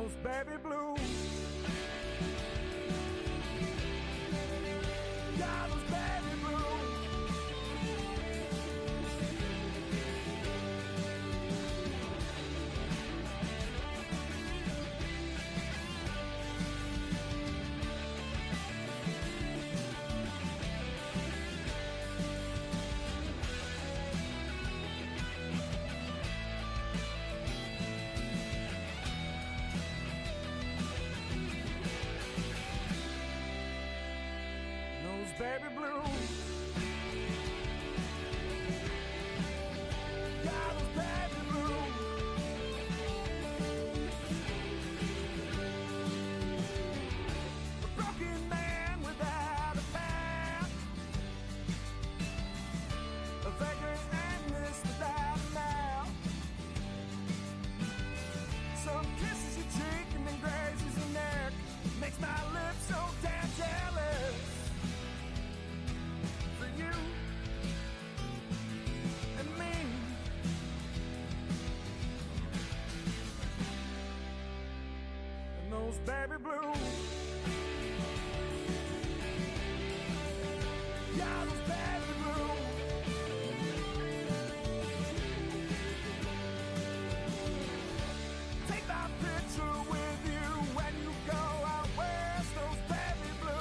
those baby blues. Got those baby blues. Baby blues. Got those baby blues. A broken man without a past, a vagrant aimless without a mouth. Some kisses your cheek and then grazes your neck, makes my lips so damn jealous. You and me, and those baby blues. Yeah, those baby blues. Take my picture with you when you go out west, those baby blues.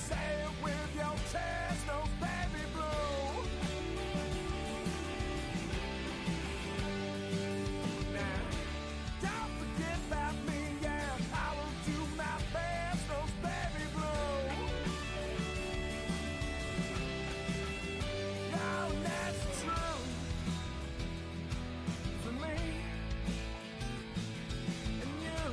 Say it with your chest, those baby blues. Now, don't forget about me, yeah, I will do my best, those baby blues. Oh, that's true for me and you.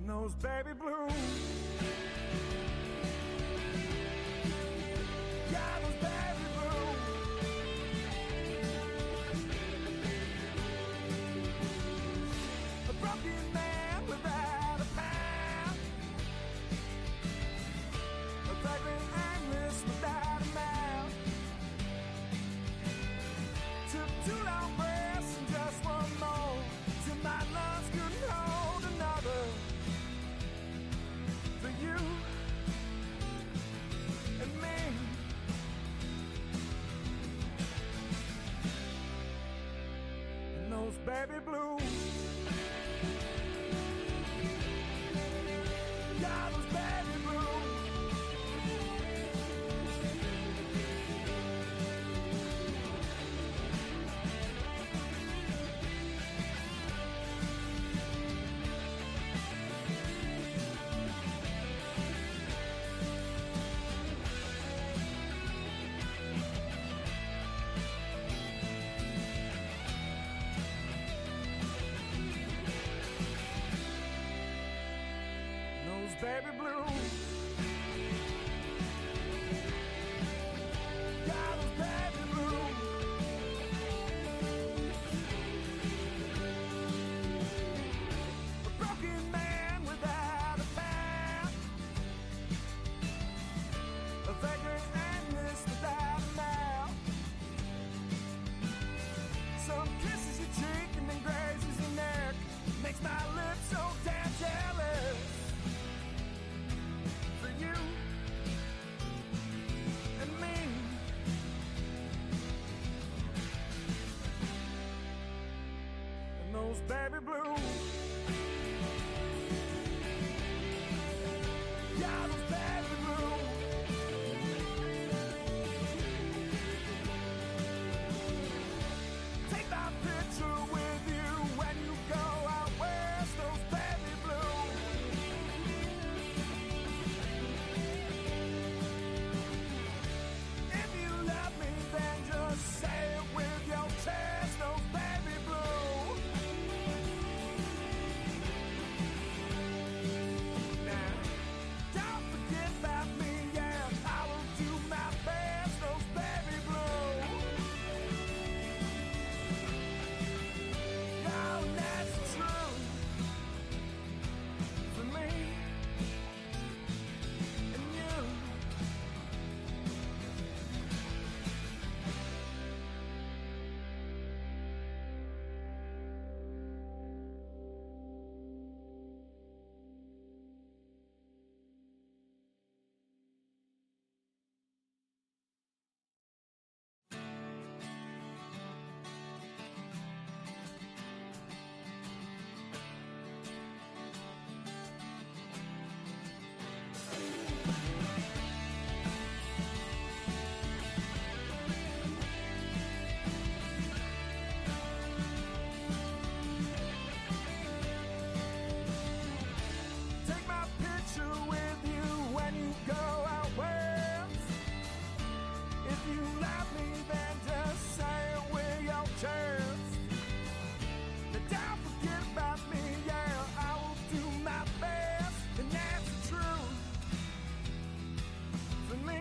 Those baby blues. Yeah, those baby blues. A broken man without a past, a vagrant aimless without a mouth. Took 2 long breaths and just one more till my lungs couldn't hold another. For you and me, and those baby blues. Yeah, those baby blues. Baby blues. Yeah, those baby blues. A broken man without a past, a vagrant aimless without a mouth. Some kisses your cheek and then grazes your neck, baby blue. Yeah, those baby blue. Take my picture with you when you go out west, those baby blue. If you love me, then just say it with your chest, those baby blue. Now, don't forget about me, yeah, I will do my best, those baby blue. Oh, that's true for me and you. Take my picture with you when you go out west. If you love me, then just say it with your chest. But don't forget about me, yeah, I will do my best, and that's the truth for me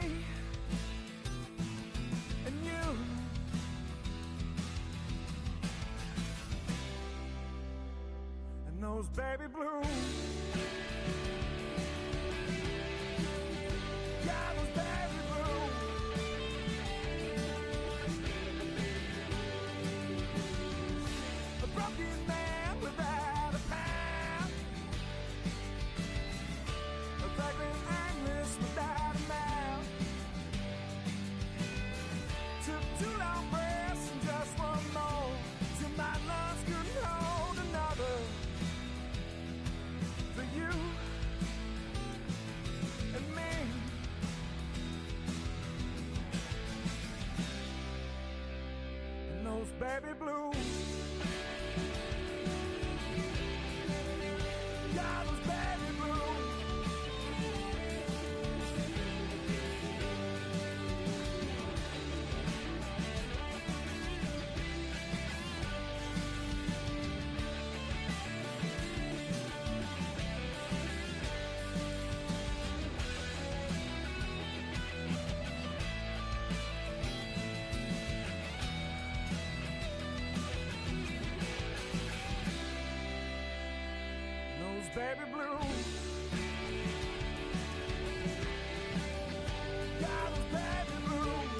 and you. And those baby blues. Yeah, those baby blues. A broken man without a path, a vagrant aimless without a mouth. Took 2 long breaths and just one more till my lungs couldn't hold another. For you and me. And those baby blues. Yeah, those baby blues. Those baby blues. Yeah, those baby blues.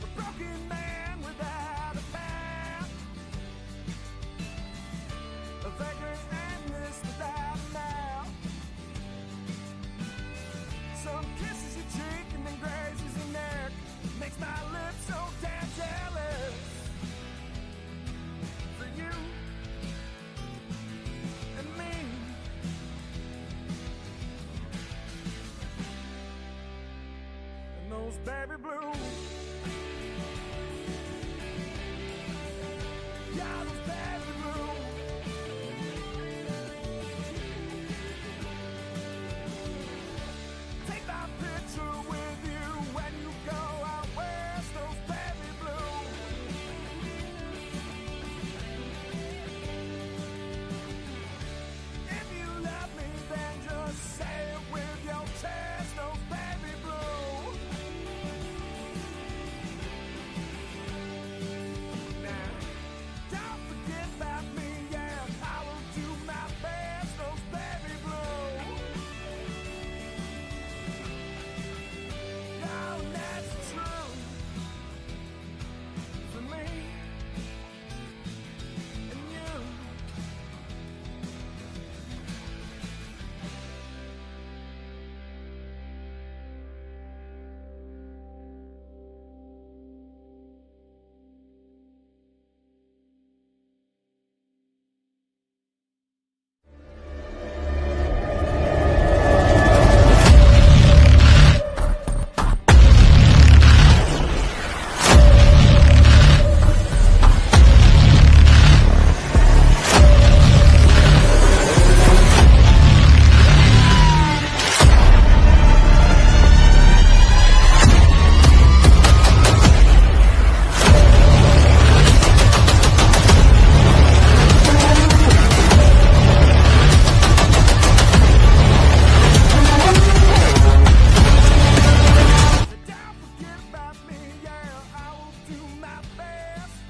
A broken man without a path, a vagrant aimless without a mouth. Some kisses your cheek and then grazes your neck, makes my lips so damn jealous. For you and me. And those baby blues. Yeah, those baby blues. Take my picture with you when you go out west, those baby blues. If you love me, then just say it with your chest, those baby blue.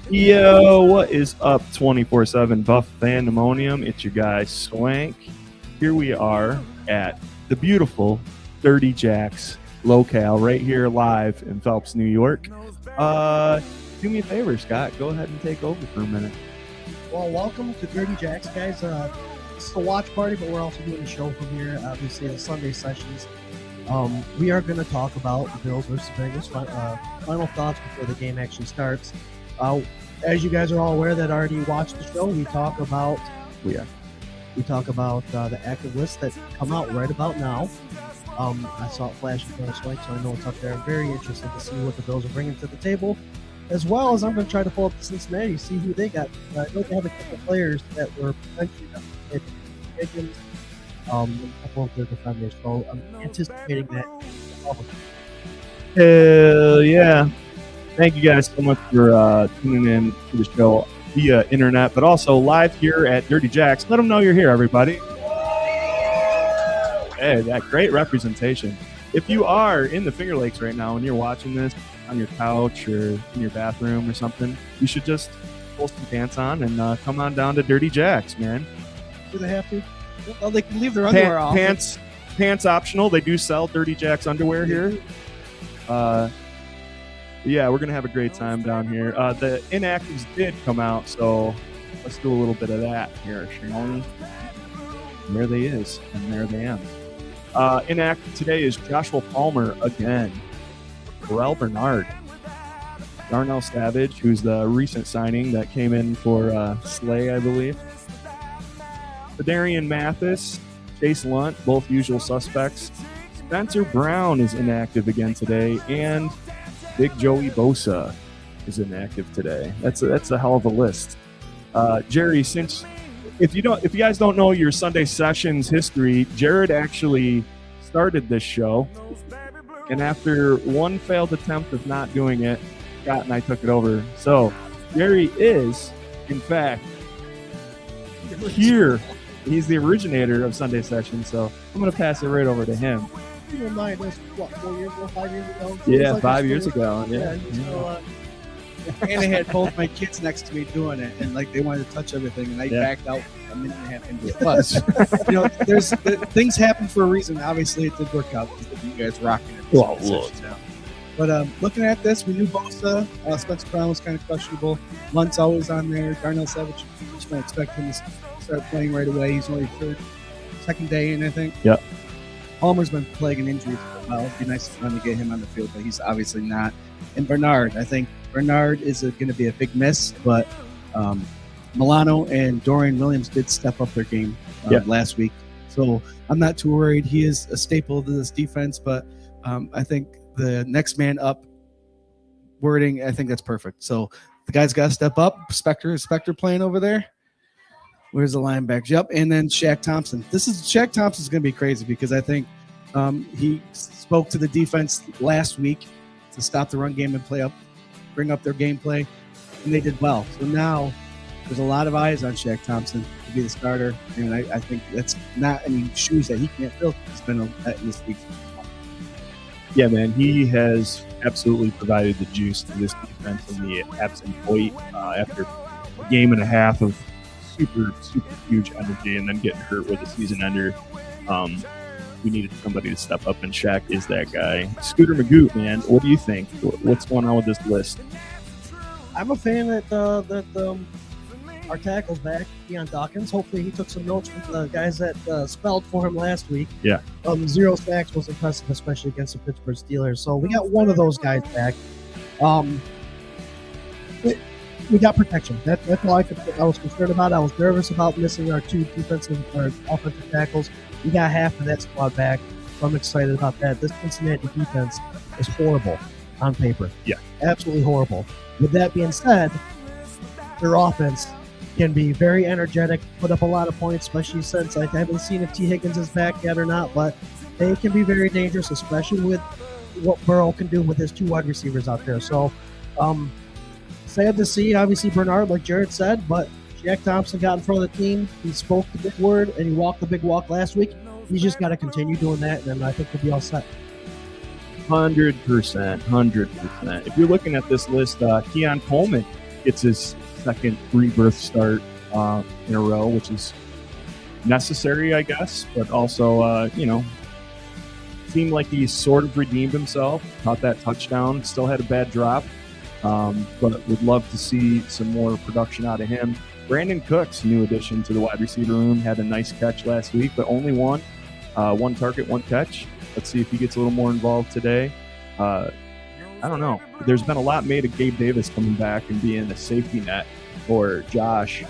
Yo, what is up, 24/7 Buff Fandemonium? It's your guy, Swank. Here we are at the beautiful Dirty Jacks locale right here live in Phelps, New York. Do me a favor, Scott. Go ahead and take over for a minute. Well, welcome to Dirty Jacks, guys. This is a watch party, but we're also doing a show from here. Obviously, the Sunday sessions. We are going to talk about the Bills versus Bengals. Final thoughts before the game actually starts. As you guys are all aware that already watched the show, we talk about the active lists that come out right about now. I saw it flash in front of Swank, so I know it's up there. I'm very interested to see what the Bills are bringing to the table, as well as I'm going to try to pull up the Cincinnati, see who they got. I know they have a couple of players that were potentially Higgins, a couple of their defenders, so I'm anticipating that. Hell yeah. Thank you guys so much for tuning in to the show via internet, but also live here at Dirty Jacks. Let them know you're here, everybody. Hey, that great representation. If you are in the Finger Lakes right now and you're watching this on your couch or in your bathroom or something, you should just pull some pants on and come on down to Dirty Jacks, man. Do they have to? Well, they can leave their underwear off. Pants optional. They do sell Dirty Jacks underwear here. Yeah, we're going to have a great time down here. The inactives did come out, so let's do a little bit of that here, shall we? There they is, and there they am. Inactive today is Joshua Palmer again. Terrell Bernard. Darnell Savage, who's the recent signing that came in for Slay, I believe. Darian Mathis, Chase Lunt, both usual suspects. Spencer Brown is inactive again today, and Big Joey Bosa is inactive today. That's a hell of a list. Jerry, since if you guys don't know your Sunday sessions history, Jared actually started this show, and after one failed attempt of not doing it, Scott and I took it over. So Jerry is, in fact, here. He's the originator of Sunday sessions, so I'm going to pass it right over to him. You remind us, 4 years ago, 5 years ago? Yeah, like 5 years ago. Yeah. And I had both my kids next to me doing it, and like they wanted to touch everything, and I backed out a minute and a half into it. But there's things happen for a reason. Obviously, it did work out. You guys rocking it. Well, look. But looking at this, we knew Bosa, Spencer Brown was kind of questionable. Lunt's always on there. Darnell Savage, just don't expect him to start playing right away. He's only second day in, I think. Yep. Palmer's been plaguing injuries for a while. It'd be nice to finally get him on the field, but he's obviously not. And Bernard, I think Bernard is going to be a big miss, but Milano and Dorian Williams did step up their game last week. So I'm not too worried. He is a staple to this defense, but I think the next man up wording, I think that's perfect. So the guy's got to step up. Spectre playing over there. Where's the linebackers? Yep, and then Shaq Thompson. Shaq Thompson's going to be crazy because I think he spoke to the defense last week to stop the run game and bring up their gameplay, and they did well. So now there's a lot of eyes on Shaq Thompson to be the starter, and I think that's not any shoes that he can't fill. He's been in this league. Yeah, man, he has absolutely provided the juice to this defense in the absent Hoyt after a game and a half of super huge energy and then getting hurt with a season ender. We needed somebody to step up, and Shaq is that guy. Scooter Magoo, man, what do you think? What's going on with this list? I'm a fan that our tackle's back, Deion Dawkins. Hopefully he took some notes from the guys that spelled for him last week. Yeah. 0 sacks was impressive, especially against the Pittsburgh Steelers. So we got one of those guys back. We got protection. That's all I was concerned about. I was nervous about missing our two offensive tackles. We got half of that squad back, so I'm excited about that. This Cincinnati defense is horrible on paper. Yeah. Absolutely horrible. With that being said, their offense can be very energetic, put up a lot of points, especially since I haven't seen if T. Higgins is back yet or not, but they can be very dangerous, especially with what Burrow can do with his two wide receivers out there. So, sad to see, obviously, Bernard, like Jared said, but Shaq Thompson got in front of the team. He spoke the big word, and he walked the big walk last week. He's just got to continue doing that, and I think we'll be all set. 100%. If you're looking at this list, Keon Coleman gets his second rebirth start in a row, which is necessary, I guess, but also, seemed like he sort of redeemed himself, caught that touchdown, still had a bad drop, but would love to see some more production out of him. Brandon Cooks, new addition to the wide receiver room, had a nice catch last week, but only one target, one catch. Let's see if he gets a little more involved today. I don't know. There's been a lot made of Gabe Davis coming back and being a safety net for Josh.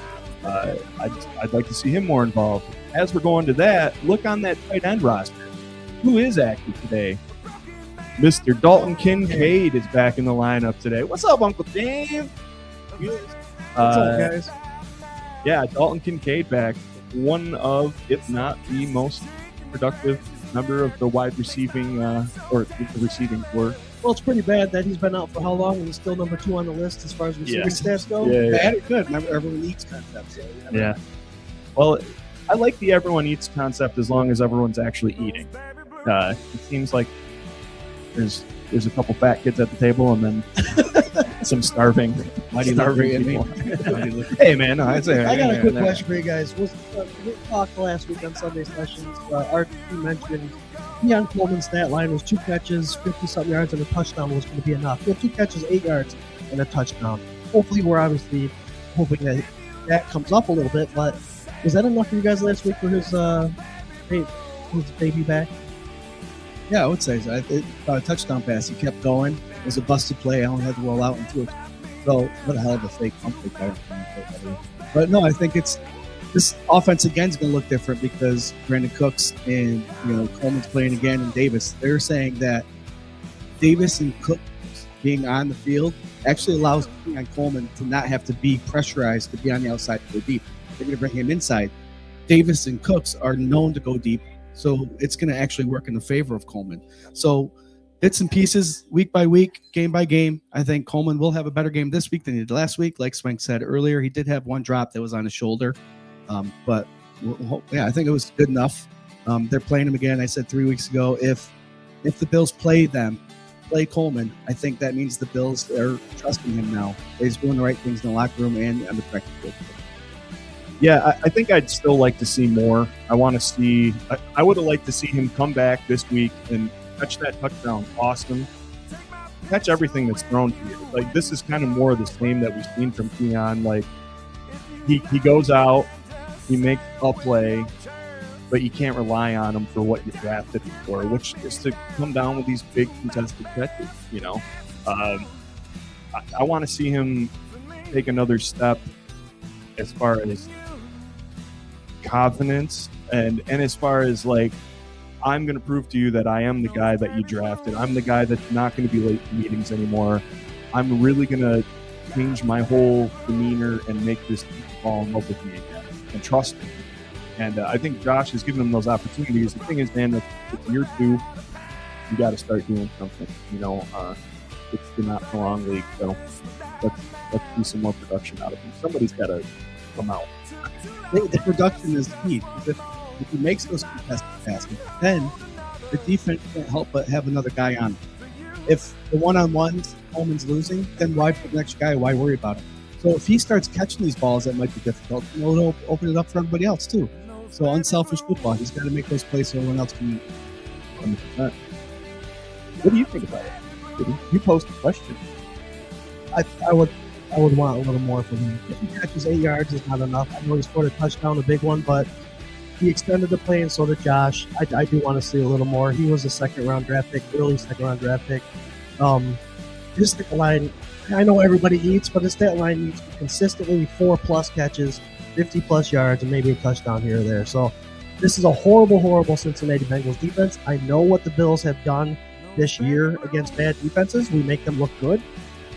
I'd like to see him more involved. As we're going to that, look on that tight end roster. Who is active today? Mr. Dalton Kincaid is back in the lineup today. What's up, Uncle Dave? What's up, guys? Yeah, Dalton Kincaid back. One of, if not the most productive member of the wide receiving or the receiving corps. Well, it's pretty bad that he's been out for how long and he's still number 2 on the list as far as receiving stats go. Yeah. Bad or good? Remember, everyone eats concept. So, Yeah. Well, I like the everyone eats concept as long as everyone's actually eating. It seems like there's a couple fat kids at the table and then some starving people. Hey, man, I got a quick question for you guys. We talked last week on Sunday sessions. Our team mentioned Keon Coleman's stat line was 2 catches, 50-something yards, and a touchdown was going to be enough. He had 2 catches, 8 yards, and a touchdown. Hopefully, we're obviously hoping that comes up a little bit, but was that enough for you guys last week for his baby back? Yeah, I would say so. A touchdown pass. He kept going. It was a busted play. Allen had to roll out into it. So, what a hell of a fake pump fake. But no, I think this offense again is going to look different because Brandon Cooks and Coleman's playing again, and Davis. They're saying that Davis and Cooks being on the field actually allows Coleman to not have to be pressurized to be on the outside to go deep. They're going to bring him inside. Davis and Cooks are known to go deep, so it's going to actually work in the favor of Coleman. So bits and pieces, week by week, game by game. I think Coleman will have a better game this week than he did last week. Like Swank said earlier, he did have one drop that was on his shoulder. But I think it was good enough. They're playing him again. I said 3 weeks ago, if the Bills play Coleman, I think that means the Bills are trusting him now. He's doing the right things in the locker room and on the practice field. Yeah, I think I'd still like to see more. I want to see. I would have liked to see him come back this week and catch that touchdown. Awesome. Catch everything that's thrown to you. Like, this is kind of more of the same that we've seen from Keon. Like, he goes out, he makes a play, but you can't rely on him for what you drafted him for, which is to come down with these big contested catches. I want to see him take another step as far as confidence and as far as, like, I'm going to prove to you that I am the guy that you drafted. I'm the guy that's not going to be late to meetings anymore. I'm really going to change my whole demeanor and make this fall in love with me again and trust me. And I think Josh has given him those opportunities. The thing is, man, it's year 2. You got to start doing something. It's the not for long league. So let's do some more production out of him. Somebody's got to come out. The production is key. If he makes those contested passes, then the defense can't help but have another guy on him. If the one-on-ones Coleman's losing, then why put the next guy? Why worry about him? So if he starts catching these balls, that might be difficult. It'll open it up for everybody else too. So unselfish football. He's got to make those plays so everyone else can. 100%. What do you think about it? You posed a question. I would want a little more from him. If he catches 8 yards, is not enough. I know he scored a touchdown, a big one, but he extended the play, and so did Josh. I do want to see a little more. He was a second-round draft pick, early second-round draft pick. His stat line, I know everybody eats, but his stat line needs to be consistently 4+ catches, 50+ yards, and maybe a touchdown here or there. So this is a horrible, horrible Cincinnati Bengals defense. I know what the Bills have done this year against bad defenses. We make them look good.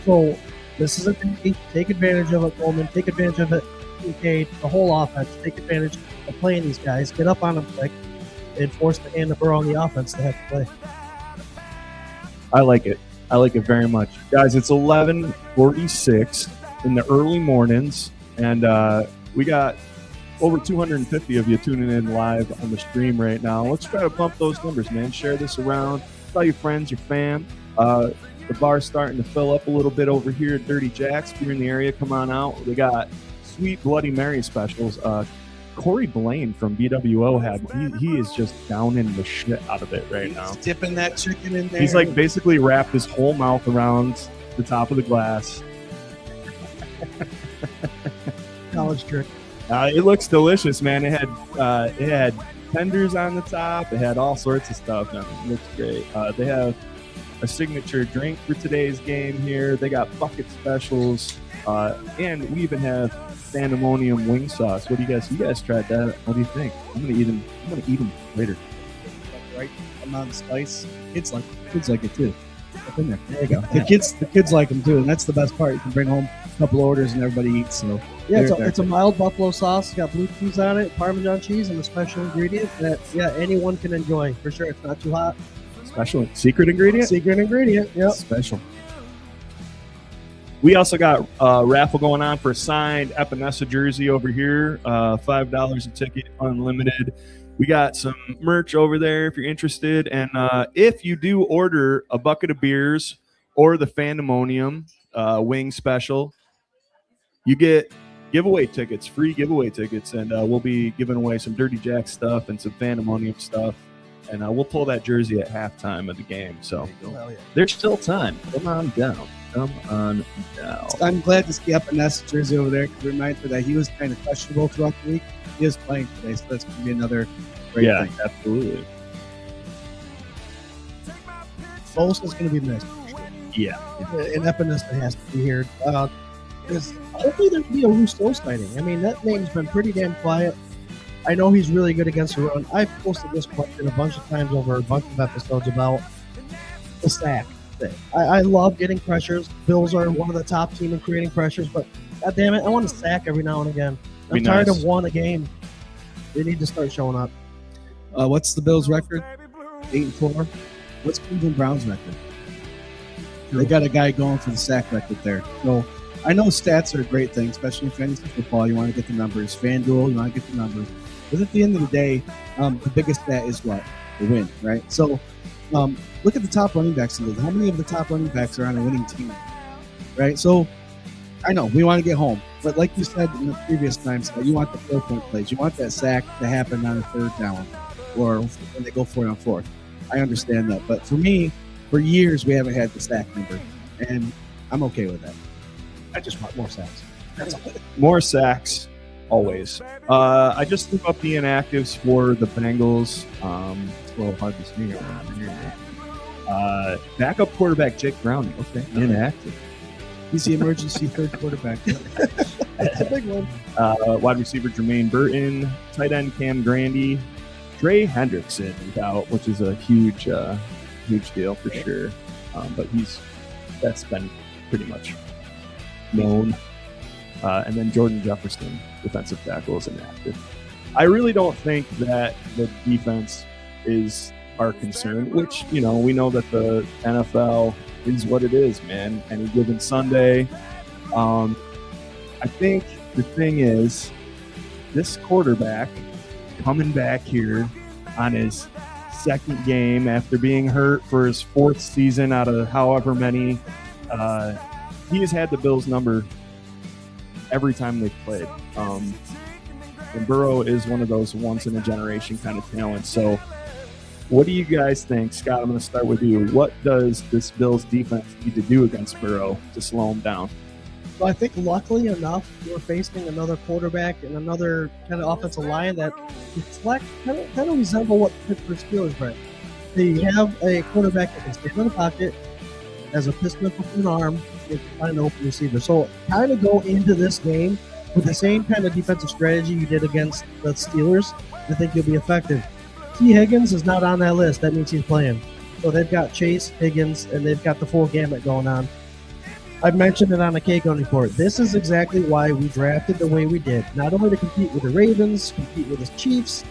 So this is a thing. Take advantage of it, Coleman. Take advantage of it, Kincaid, the whole offense. Take advantage of playing these guys. Get up on them quick and force the hand of on the offense to have to play. I like it. I like it very much. Guys, it's 11:46 in the early mornings, and we got over 250 of you tuning in live on the stream right now. Let's try to bump those numbers, man. Share this around. Tell your friends, your fam. The bar's starting to fill up a little bit over here at Dirty Jack's. If you're in the area, come on out. They got sweet Bloody Mary specials. Corey Blaine from BWO he is just downing the shit out of it right now. He's dipping that chicken in there. He's like basically wrapped his whole mouth around the top of the glass. College trick. It looks delicious, man. It had tenders on the top. It had all sorts of stuff. Man, it looks great. They have a signature drink for today's game here. They got bucket specials, and we even have pandemonium wing sauce. What do you guys tried that? What do you think? I'm gonna eat them later. Right amount of spice. Kids like it too. Up in there. There you go. The kids like them too, and that's the best part. You can bring home a couple orders and everybody eats. So yeah, it's a mild buffalo sauce. It's got blue cheese on it, Parmesan cheese, and a special ingredient that anyone can enjoy for sure. It's not too hot. Special secret ingredient. Secret ingredient. Yep. Special. We also got a raffle going on for a signed Epinesa jersey over here. $5 a ticket, unlimited. We got some merch over there if you're interested. And if you do order a bucket of beers or the Fandemonium wing special, you get giveaway tickets, free giveaway tickets. And we'll be giving away some Dirty Jack stuff and some Fandemonium stuff. And we'll pull that jersey at halftime of the game. So there's still time. Come on down. I'm glad to see Epinesa jersey over there because reminder that he was kind of questionable throughout the week. He is playing today, so that's going to be another great thing. Absolutely. Bosa is going to be missed. Yeah. And Epinesa has to be here. Hopefully there will be a Rousseau sighting. I mean, that name's been pretty damn quiet. I know he's really good against the run. I've posted this question a bunch of times over a bunch of episodes about the sack. I love getting pressures. Bills are one of the top team in creating pressures, but God damn it, I want to sack every now and again. I'm tired of one a game. They need to start showing up. What's the Bills' record? 8-4. What's Cleveland Browns' record? They got a guy going for the sack record there. So I know stats are a great thing, especially in fantasy football. You want to get the numbers. FanDuel, you want to get the numbers. But at the end of the day, the biggest stat is what? The win, right? So look at the top running backs in the league. How many of the top running backs are on a winning team? Right? So I know we want to get home. But like you said in the previous times, you want the 4-point plays. You want that sack to happen on a third down or when they go 4-on-4. I understand that. But for me, for years, we haven't had the sack number. And I'm okay with that. I just want more sacks. That's all. More sacks, always. I just threw up the inactives for the Bengals. It's a little hard to see here. Backup quarterback Jake Browning. Okay, inactive. He's the emergency third quarterback. That's a big one. Wide receiver Jermaine Burton, tight end Cam Grandy, Trey Hendrickson is out, which is a huge deal for sure. But that's been pretty much known. And then Jordan Jefferson, defensive tackle, is inactive. I really don't think that the defense is our concern, which, we know that the NFL is what it is, man. Any given Sunday. I think the thing is, this quarterback coming back here on his second game after being hurt for his fourth season out of however many, he has had the Bills number every time they've played. And Burrow is one of those once-in-a-generation kind of talents. So what do you guys think? Scott, I'm going to start with you. What does this Bills defense need to do against Burrow to slow him down? Well, I think luckily enough, we're facing another quarterback and another kind of offensive line that reflect kind of resemble what the Pittsburgh Steelers ran. They have a quarterback that can stand in the pocket, has a pistol with an arm, and find an open receiver. So kind of go into this game with the same kind of defensive strategy you did against the Steelers. I think you'll be effective. T. Higgins is not on that list. That means he's playing. So they've got Chase, Higgins, and they've got the full gamut going on. I've mentioned it on the K-Gun report. This is exactly why we drafted the way we did. Not only to compete with the Ravens, compete with the Chiefs,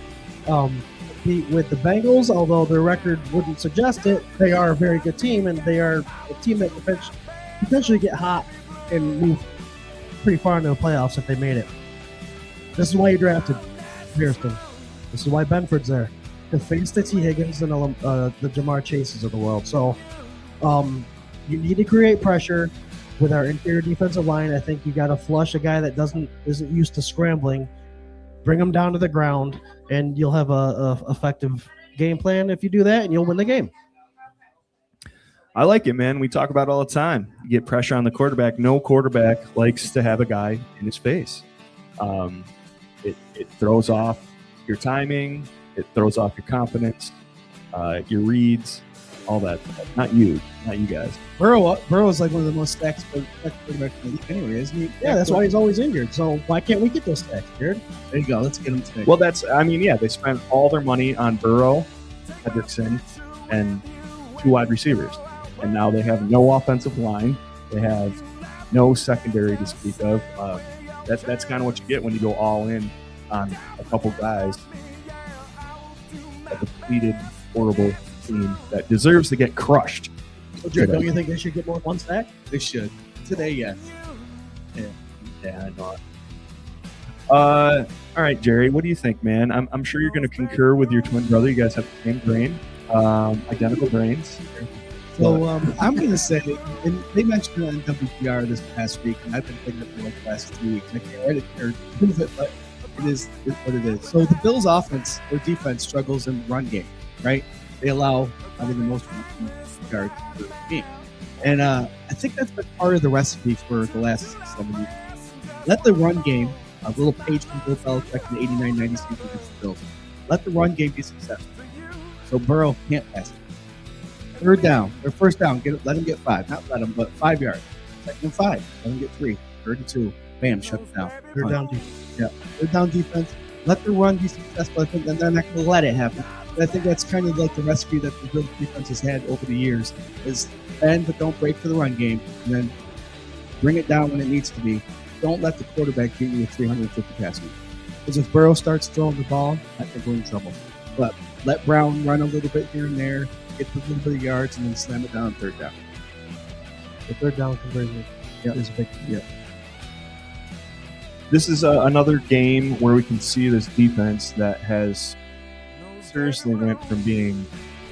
compete with the Bengals, although their record wouldn't suggest it. They are a very good team, and they are a team that could potentially get hot and move pretty far into the playoffs if they made it. This is why you drafted Pearson. This is why Benford's there. To face the T. Higgins and the Jamar Chases of the world. So you need to create pressure with our interior defensive line. I think you got to flush a guy that isn't used to scrambling, bring him down to the ground, and you'll have a effective game plan if you do that, and you'll win the game. I like it, man. We talk about it all the time. You get pressure on the quarterback. No quarterback likes to have a guy in his face. It throws off your timing. It throws off your confidence, your reads, all that. Not you guys. Burrow is like one of the most stacked quarterbacks in the league anyway, isn't he? Yeah, that's why he's always injured. So why can't we get those stacks, Jared? There you go. Let's get him today. Well, they spent all their money on Burrow, Hendrickson, and 2 wide receivers. And now they have no offensive line. They have no secondary to speak of. That's kind of what you get when you go all in on a couple guys. A depleted, horrible team that deserves to get crushed. So, Jared, don't you think they should get more 1 stack? They should. Today, yes. Yeah, I know. All right, Jerry, what do you think, man? I'm sure you're going to concur with your twin brother. You guys have the same brain, identical brains. So I'm going to say, and they mentioned it on WPR this past week, and I've been thinking it for like the last 2 weeks. I can't write it or prove it, but it is what it is. So the Bills' offense or defense struggles in the run game, right? They allow, the most yards per game. And I think that's been part of the recipe for the last 6-7 weeks. Let the run game, a little page from Bill Belichick in the 89-90 season against the Bills, let the run game be successful. So Burrow can't pass it. Third down, or first down, let him get 5. Not let him, but 5 yards. Second and 5, let him get 3. Third and 2, bam, shut it down. Third down defense. Yeah, third down defense. Let the run be successful. I think that they're not going to let it happen. But I think that's kind of like the recipe that the Bills defense has had over the years: is bend but don't break for the run game, and then bring it down when it needs to be. Don't let the quarterback beat you with 350 passing. Because if Burrow starts throwing the ball, I think we're in trouble. But let Brown run a little bit here and there, get a little bit of yards, and then slam it down on third down. The third down conversion is a big deal. Yeah. This is another game where we can see this defense that has seriously went from being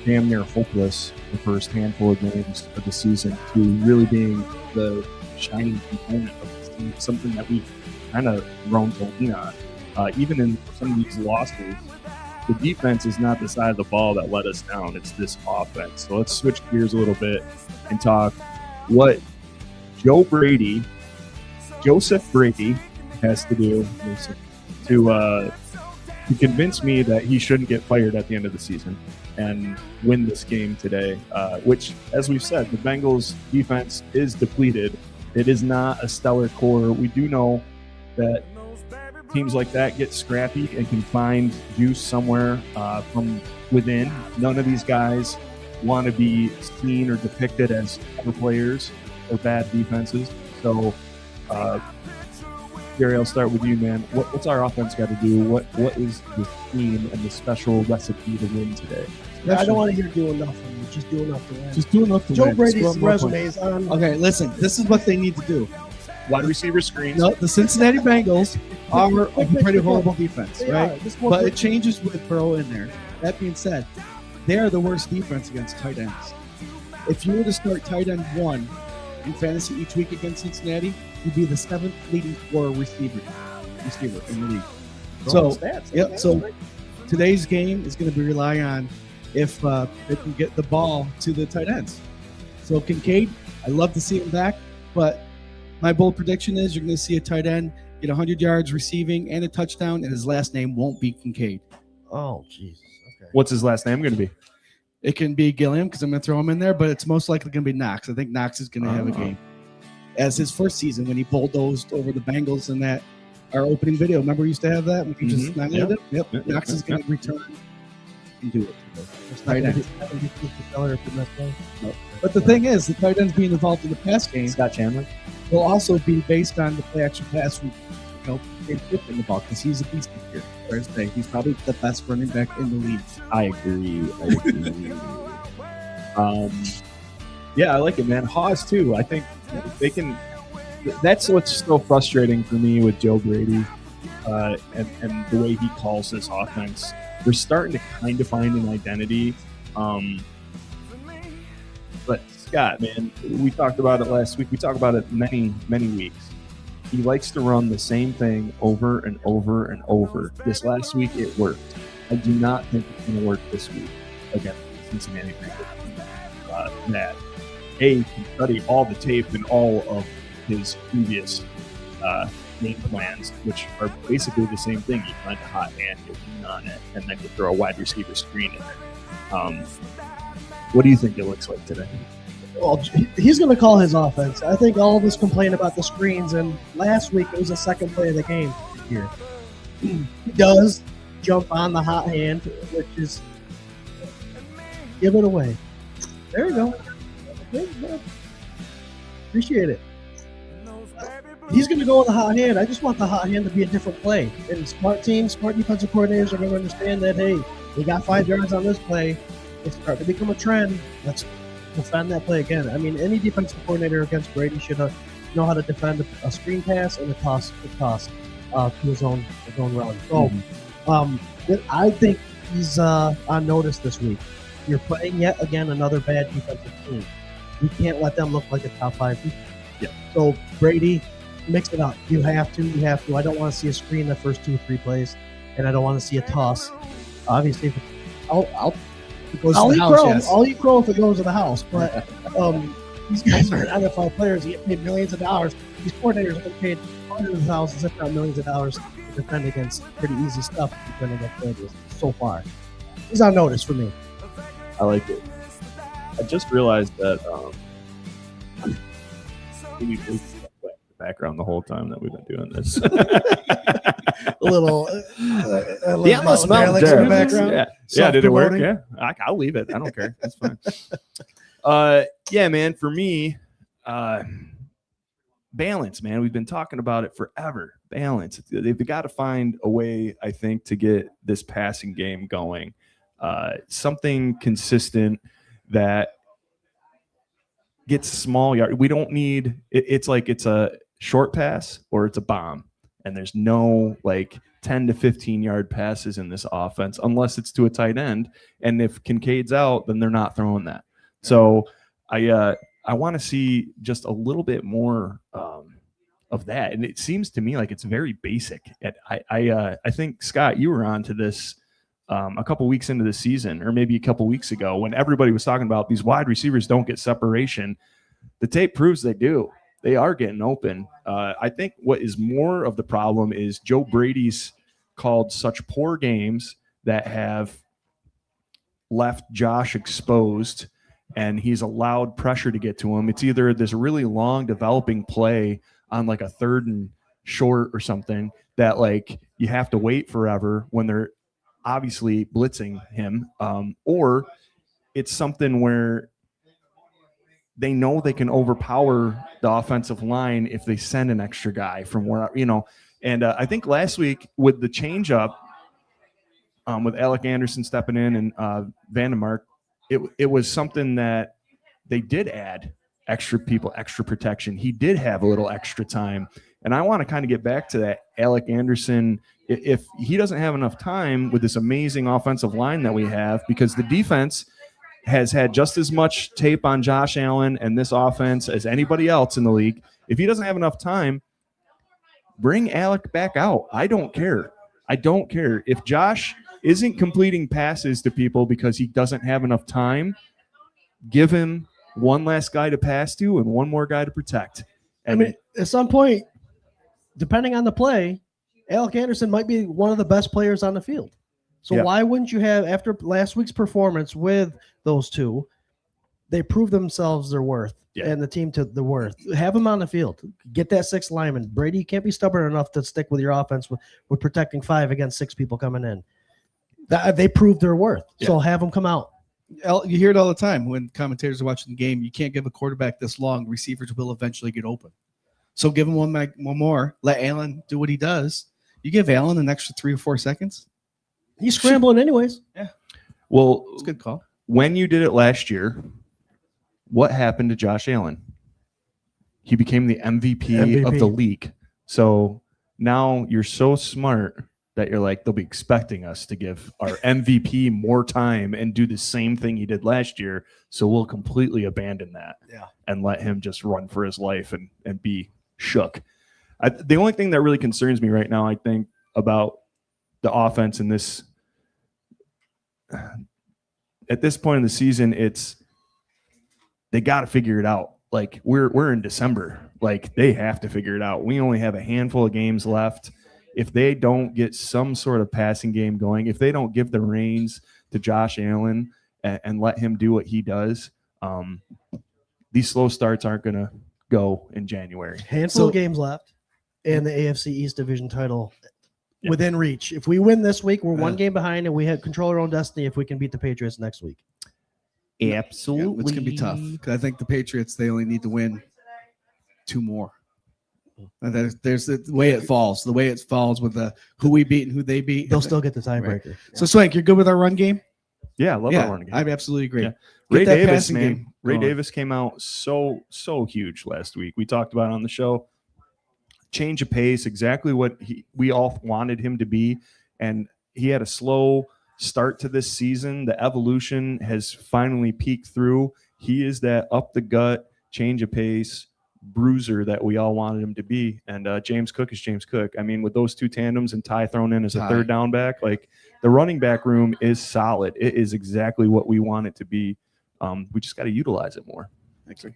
damn near hopeless the first handful of games of the season to really being the shining component of this team, something that we've kind of grown to lean on. Even in some of these losses, the defense is not the side of the ball that let us down. It's this offense. So let's switch gears a little bit and talk what Joseph Brady has to do to convince me that he shouldn't get fired at the end of the season and win this game today, which, as we've said, the Bengals defense is depleted. It is not a stellar core. We do know that teams like that get scrappy and can find juice somewhere from within. None of these guys want to be seen or depicted as poor players or bad defenses. So, Gary, I'll start with you, man. What's our offense got to do? What is the theme and the special recipe to win today? I don't want to hear do enough. Just do enough to win. Just do enough to Joe win. Brady's resume is on. Okay, listen. This is what they need to do. Wide receiver screens. No, the Cincinnati Bengals are a pretty horrible defense, They right? are. But it changes with Burrow in there. That being said, they are the worst defense against tight ends. If you were to start tight end 1 in fantasy each week against Cincinnati, you'd be the 7th leading scorer receiver in the league. So, so today's game is going to be rely on if they can get the ball to the tight ends. So Kincaid, I love to see him back, but my bold prediction is you're going to see a tight end get 100 yards receiving and a touchdown, and his last name won't be Kincaid. Oh, Jesus. Okay. What's his last name going to be? It can be Gilliam because I'm going to throw him in there, but it's most likely going to be Knox. I think Knox is going to have a game. As his first season when he bulldozed over the Bengals in that our opening video. Remember we used to have that? We could just annihilated him? Yep. Knox is going to return and do it. It's not gonna be No. But the thing is, the tight end's being involved in the pass game Scott Chandler. will also be based on the play action pass from in the ball because he's a beast here. Thursday, he's probably the best running back in the league. I agree. Yeah, I like it, man. Haas too. I think they can. That's what's so frustrating for me with Joe Brady and the way he calls this offense. We're starting to kind of find an identity, but Scott, man, we talked about it last week. We talked about it many weeks. He likes to run the same thing over and over and over. This last week, it worked. I do not think it's going to work this week against the Cincinnati Bengals. That A can study all the tape and all of his previous game plans, which are basically the same thing. You find a hot hand, you lean on it, and then you throw a wide receiver screen in there. What do you think it looks like today? Well, he's going to call his offense. I think all of us complain about the screens, and last week it was the second play of the game here. He does jump on the hot hand, which is give it away. There you go. Good. Appreciate it. He's going to go with the hot hand. I just want the hot hand to be a different play. And smart teams, smart defensive coordinators are going to understand that, hey, we got 5 yards on this play. It's starting to become a trend. Let's defend that play again. I mean, any defensive coordinator against Brady should know how to defend a screen pass and a toss to his own run. So I think he's on notice this week. You're playing yet again another bad defensive team. We can't let them look like a top 5 defense. Yeah. So Brady, mix it up. You have to. I don't want to see a screen the first 2 or 3 plays, and I don't want to see a toss. Obviously, I'll eat crow if it goes to the house. But these guys are NFL players. They get paid millions of dollars. These coordinators get paid hundreds of thousands, if not millions of dollars, to defend against pretty easy stuff. Defending against Brady so far, he's on notice for me. I like it. I just realized that we played the background the whole time that we've been doing this. a little yeah, must smell in the background. Yeah, did it work? Yeah, I'll leave it. I don't care. That's fine. Yeah, man. For me, balance, man. We've been talking about it forever. Balance. They've got to find a way, I think, to get this passing game going. Something consistent that gets small yard. We don't need it. It's like it's a short pass or it's a bomb, and there's no like 10 to 15 yard passes in this offense unless it's to a tight end. And if Kincaid's out, then they're not throwing that. So I want to see just a little bit more of that. And it seems to me like it's very basic. I think, Scott, you were on to this a couple weeks into the season, or maybe a couple weeks ago, when everybody was talking about these wide receivers don't get separation. The tape proves they do. They are getting open. I think what is more of the problem is Joe Brady's called such poor games that have left Josh exposed, and he's allowed pressure to get to him. It's either this really long developing play on like a 3rd and short or something that like you have to wait forever when they're obviously blitzing him, or it's something where they know they can overpower the offensive line if they send an extra guy from where, and I think last week with the change up with Alec Anderson stepping in and Vandermark, it was something that they did add extra people, extra protection. He did have a little extra time. And I want to kind of get back to that Alec Anderson. If he doesn't have enough time with this amazing offensive line that we have, because the defense has had just as much tape on Josh Allen and this offense as anybody else in the league. If he doesn't have enough time, bring Alec back out. I don't care. If Josh isn't completing passes to people because he doesn't have enough time, give him one last guy to pass to and one more guy to protect. And I mean, at some point, depending on the play, Alec Anderson might be one of the best players on the field. So why wouldn't you have, after last week's performance with those two, they proved themselves their worth and the team to the worth. Have them on the field. Get that 6th lineman. Brady, you can't be stubborn enough to stick with your offense with protecting 5 against 6 people coming in. They proved their worth. So have them come out. You hear it all the time when commentators are watching the game. You can't give a quarterback this long. Receivers will eventually get open. So give him one more. Let Allen do what he does. You give Allen an extra 3 or 4 seconds. He's scrambling anyways. Yeah. Well, it's a good call. When you did it last year, what happened to Josh Allen? He became the MVP of the league. So now you're so smart that you're like, they'll be expecting us to give our MVP more time and do the same thing he did last year. So we'll completely abandon that and let him just run for his life and be shook. The only thing that really concerns me right now, I think, about the offense in this at this point in the season, they got to figure it out. Like we're in December. Like they have to figure it out. We only have a handful of games left. If they don't get some sort of passing game going, if they don't give the reins to Josh Allen and let him do what he does, these slow starts aren't going to go in January. Handful of games left, and the AFC East division title within reach. If we win this week, we're one game behind, and we have control our own destiny if we can beat the Patriots next week. Absolutely. Yeah, it's going to be tough. Because I think the Patriots, they only need to win 2 more. And there's the way it falls. The way it falls with who we beat and who they beat. They'll still get the tiebreaker. Right. So, Swank, you're good with our run game? Yeah, I love our run game. I absolutely agree. Yeah. Ray Davis, man. Ray Davis came out so huge last week. We talked about it on the show. Change of pace, exactly what we all wanted him to be. And he had a slow start to this season. The evolution has finally peaked through. He is that up the gut, change of pace bruiser that we all wanted him to be. And James Cook is James Cook. I mean, with those 2 tandems and Ty thrown in as a third down back, like the running back room is solid. It is exactly what we want it to be. We just got to utilize it more. Thanks. Yep.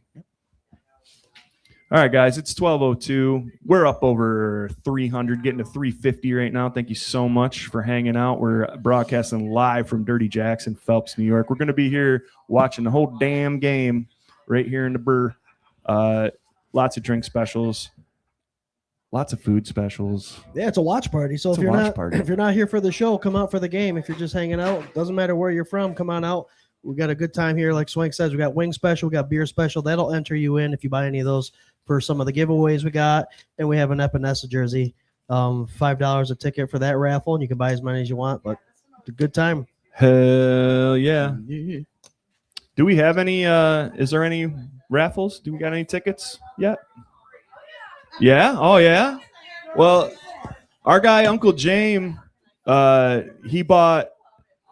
All right, guys, it's 12:02. We're up over 300, getting to 350 right now. Thank you so much for hanging out. We're broadcasting live from Dirty Jackson, Phelps, New York. We're going to be here watching the whole damn game right here in the Burr. Lots of drink specials, lots of food specials. Yeah, it's a watch party. So if you're not here for the show, come out for the game. If you're just hanging out, doesn't matter where you're from, come on out. We got a good time here. Like Swank says, we got wing special, we got beer special. That'll enter you in if you buy any of those for some of the giveaways we got. And we have an Epinesa jersey, $5 a ticket for that raffle, and you can buy as many as you want. But it's a good time. Hell yeah. Do we have any? Is there any raffles? Do we got any tickets yet? Yeah. Oh yeah. Well, our guy Uncle James, he bought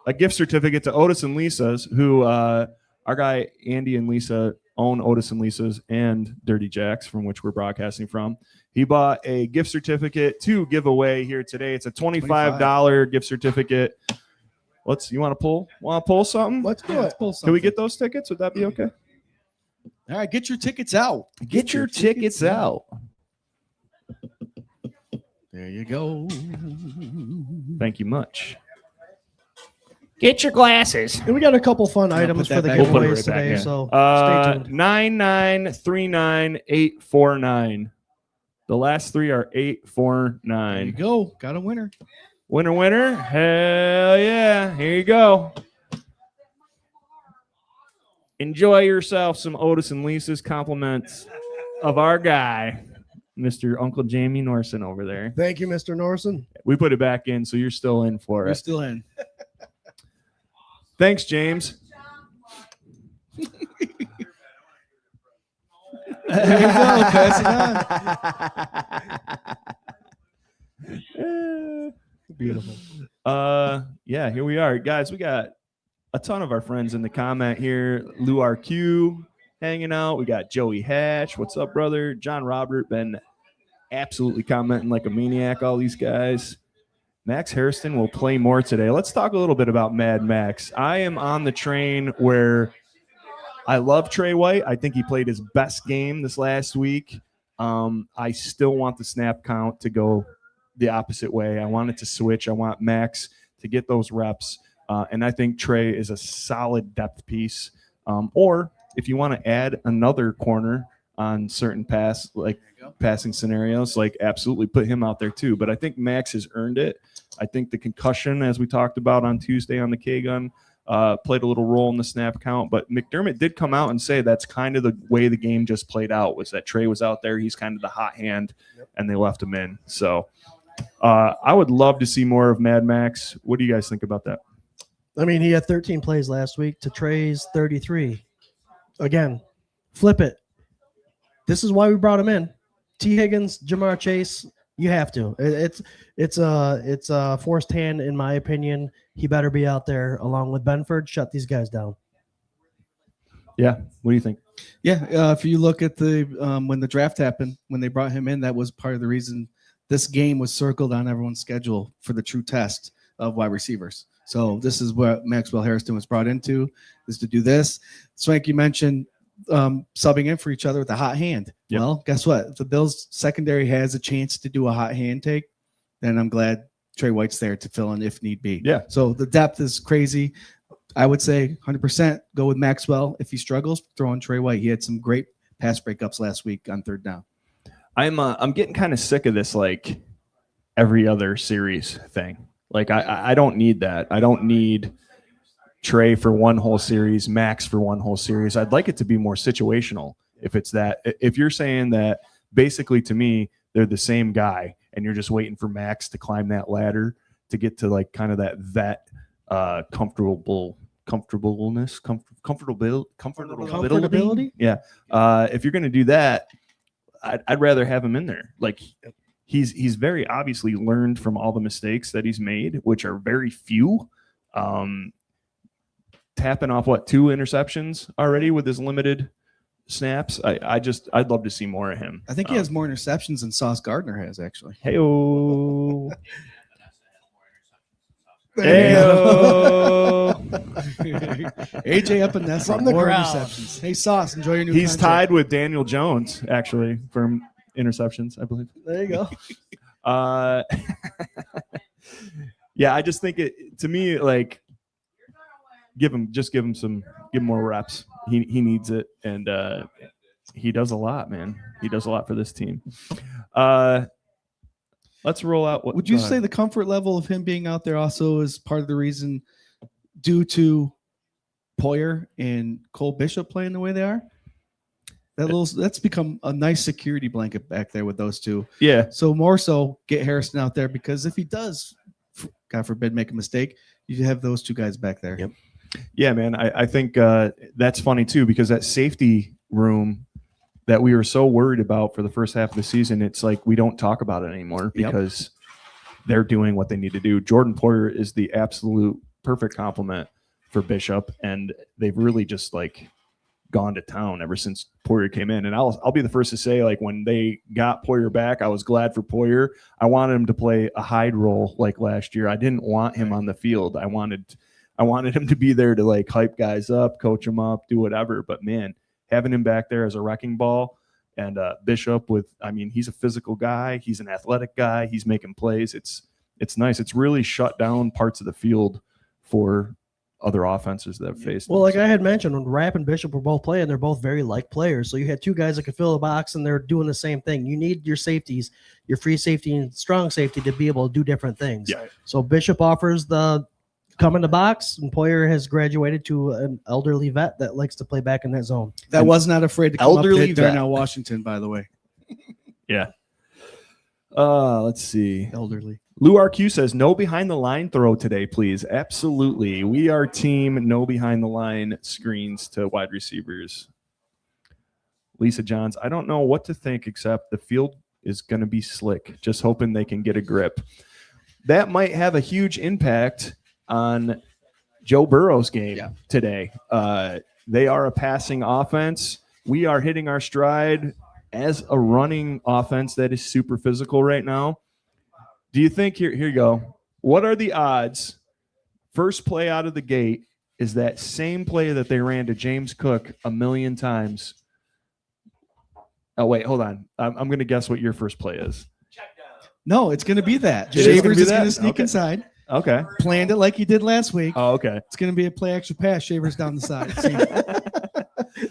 a gift certificate to Otis and Lisa's. Who our guy Andy and Lisa own Otis and Lisa's and Dirty Jacks, from which we're broadcasting from. He bought a gift certificate to give away here today. It's a $25 gift certificate. You want to pull something? Let's do it. Let's pull something. Can we get those tickets? Would that be okay? All right, get your tickets out. Get your tickets out. There you go. Thank you much. Get your glasses. And we got a couple fun items for the giveaways today, so stay tuned. 9939849. The last 3 are 849. There you go. Got a winner. Winner. Hell yeah. Here you go. Enjoy yourself some Otis and Lisa's compliments of our guy, Mr. Uncle Jamie Norson over there. Thank you, Mr. Norson. We put it back in, so you're still in for it. You're still in. Thanks, James. There you go. Pass it on. Beautiful. Yeah, here we are. Guys, we got a ton of our friends in the comment here. Lou RQ hanging out. We got Joey Hatch. What's up, brother? John Robert been absolutely commenting like a maniac, all these guys. Max Hairston will play more today. Let's talk a little bit about Mad Max. I am on the train where I love Trey White. I think he played his best game this last week. I still want the snap count to go the opposite way. I want it to switch. I want Max to get those reps. And I think Trey is a solid depth piece. Or if you want to add another corner on certain passing scenarios, like absolutely put him out there too. But I think Max has earned it. I think the concussion, as we talked about on Tuesday on the K-Gun, played a little role in the snap count. But McDermott did come out and say that's kind of the way the game just played out, was that Trey was out there. He's kind of the hot hand, and they left him in. So I would love to see more of Mad Max. What do you guys think about that? I mean, he had 13 plays last week to Trey's 33. Again, flip it. This is why we brought him in. T. Higgins, Jamar Chase, You have to. It's a forced hand, in my opinion. He better be out there along with Benford. Shut these guys down. Yeah. What do you think? Yeah, if you look at the when the draft happened, when they brought him in, that was part of the reason this game was circled on everyone's schedule for the true test of wide receivers. So this is what Maxwell Harrison was brought into, is to do this. Swank, you mentioned subbing in for each other with a hot hand. Yep. Well, guess what? If the Bills secondary has a chance to do a hot hand take, then I'm glad Trey White's there to fill in if need be. Yeah. So the depth is crazy. I would say 100% go with Maxwell. If he struggles, throw in Trey White. He had some great pass breakups last week on third down. I'm getting kind of sick of this like every other series thing. Like I don't need that. I don't need Trey for one whole series, Max for one whole series. I'd like it to be more situational. If it's that, if you're saying that basically to me they're the same guy and you're just waiting for Max to climb that ladder to get to like kind of that comfortability. Yeah. If you're going to do that, I'd rather have him in there. Like he's very obviously learned from all the mistakes that he's made, which are very few. Tapping off 2 interceptions already with his limited snaps. I'd love to see more of him. I think he has more interceptions than Sauce Gardner has, actually. Hey-o. AJ up in Nessa From the more crowd. interceptions. Hey Sauce, enjoy your new He's contract. tied with Daniel Jones actually for interceptions, I believe. There you go. Yeah, I just think it to me like give him more reps. He needs it, and he does a lot, man. He does a lot for this team. Let's roll out. Would you say the comfort level of him being out there also is part of the reason due to Poyer and Cole Bishop playing the way they are? That's become a nice security blanket back there with those two. Yeah. So more so get Harrison out there, because if he does, God forbid, make a mistake, you have those two guys back there. Yep. Yeah, man. I think that's funny too, because that safety room that we were so worried about for the first half of the season, it's like we don't talk about it anymore because they're doing what they need to do. Jordan Poyer is the absolute perfect complement for Bishop, and they've really just like gone to town ever since Poyer came in. And I'll be the first to say, like, when they got Poyer back, I was glad for Poyer. I wanted him to play a hide role like last year. I didn't want him on the field. I wanted him to be there to like hype guys up, coach them up, do whatever. But man, having him back there as a wrecking ball, and Bishop he's a physical guy. He's an athletic guy. He's making plays. It's nice. It's really shut down parts of the field for other offenses that have faced. Well, like I had mentioned, when Rapp and Bishop were both playing, they're both very like players. So you had two guys that could fill the box, and they're doing the same thing. You need your safeties, your free safety and strong safety, to be able to do different things. Yeah. So Bishop offers the come in the box, and Poyer has graduated to an elderly vet that likes to play back in that zone. That was not afraid to come up to Elderly hit vet. Darnell Washington, by the way. Yeah. Let's see. Elderly. Lou RQ says, no behind the line throw today, please. Absolutely. We are team no behind the line screens to wide receivers. Lisa Johns, I don't know what to think except the field is going to be slick. Just hoping they can get a grip. That might have a huge impact on Joe Burrow's game today. They are a passing offense. We are hitting our stride as a running offense that is super physical right now. Do you think, here you go, what are the odds first play out of the gate is that same play that they ran to James Cook a million times? Oh, wait, hold on. I'm going to guess what your first play is. No, it's going to be that. It is gonna Shavers be is going that? to sneak Okay. inside. Okay. Planned it like he did last week. Oh, okay. It's going to be a play action pass. Shavers down the side. See?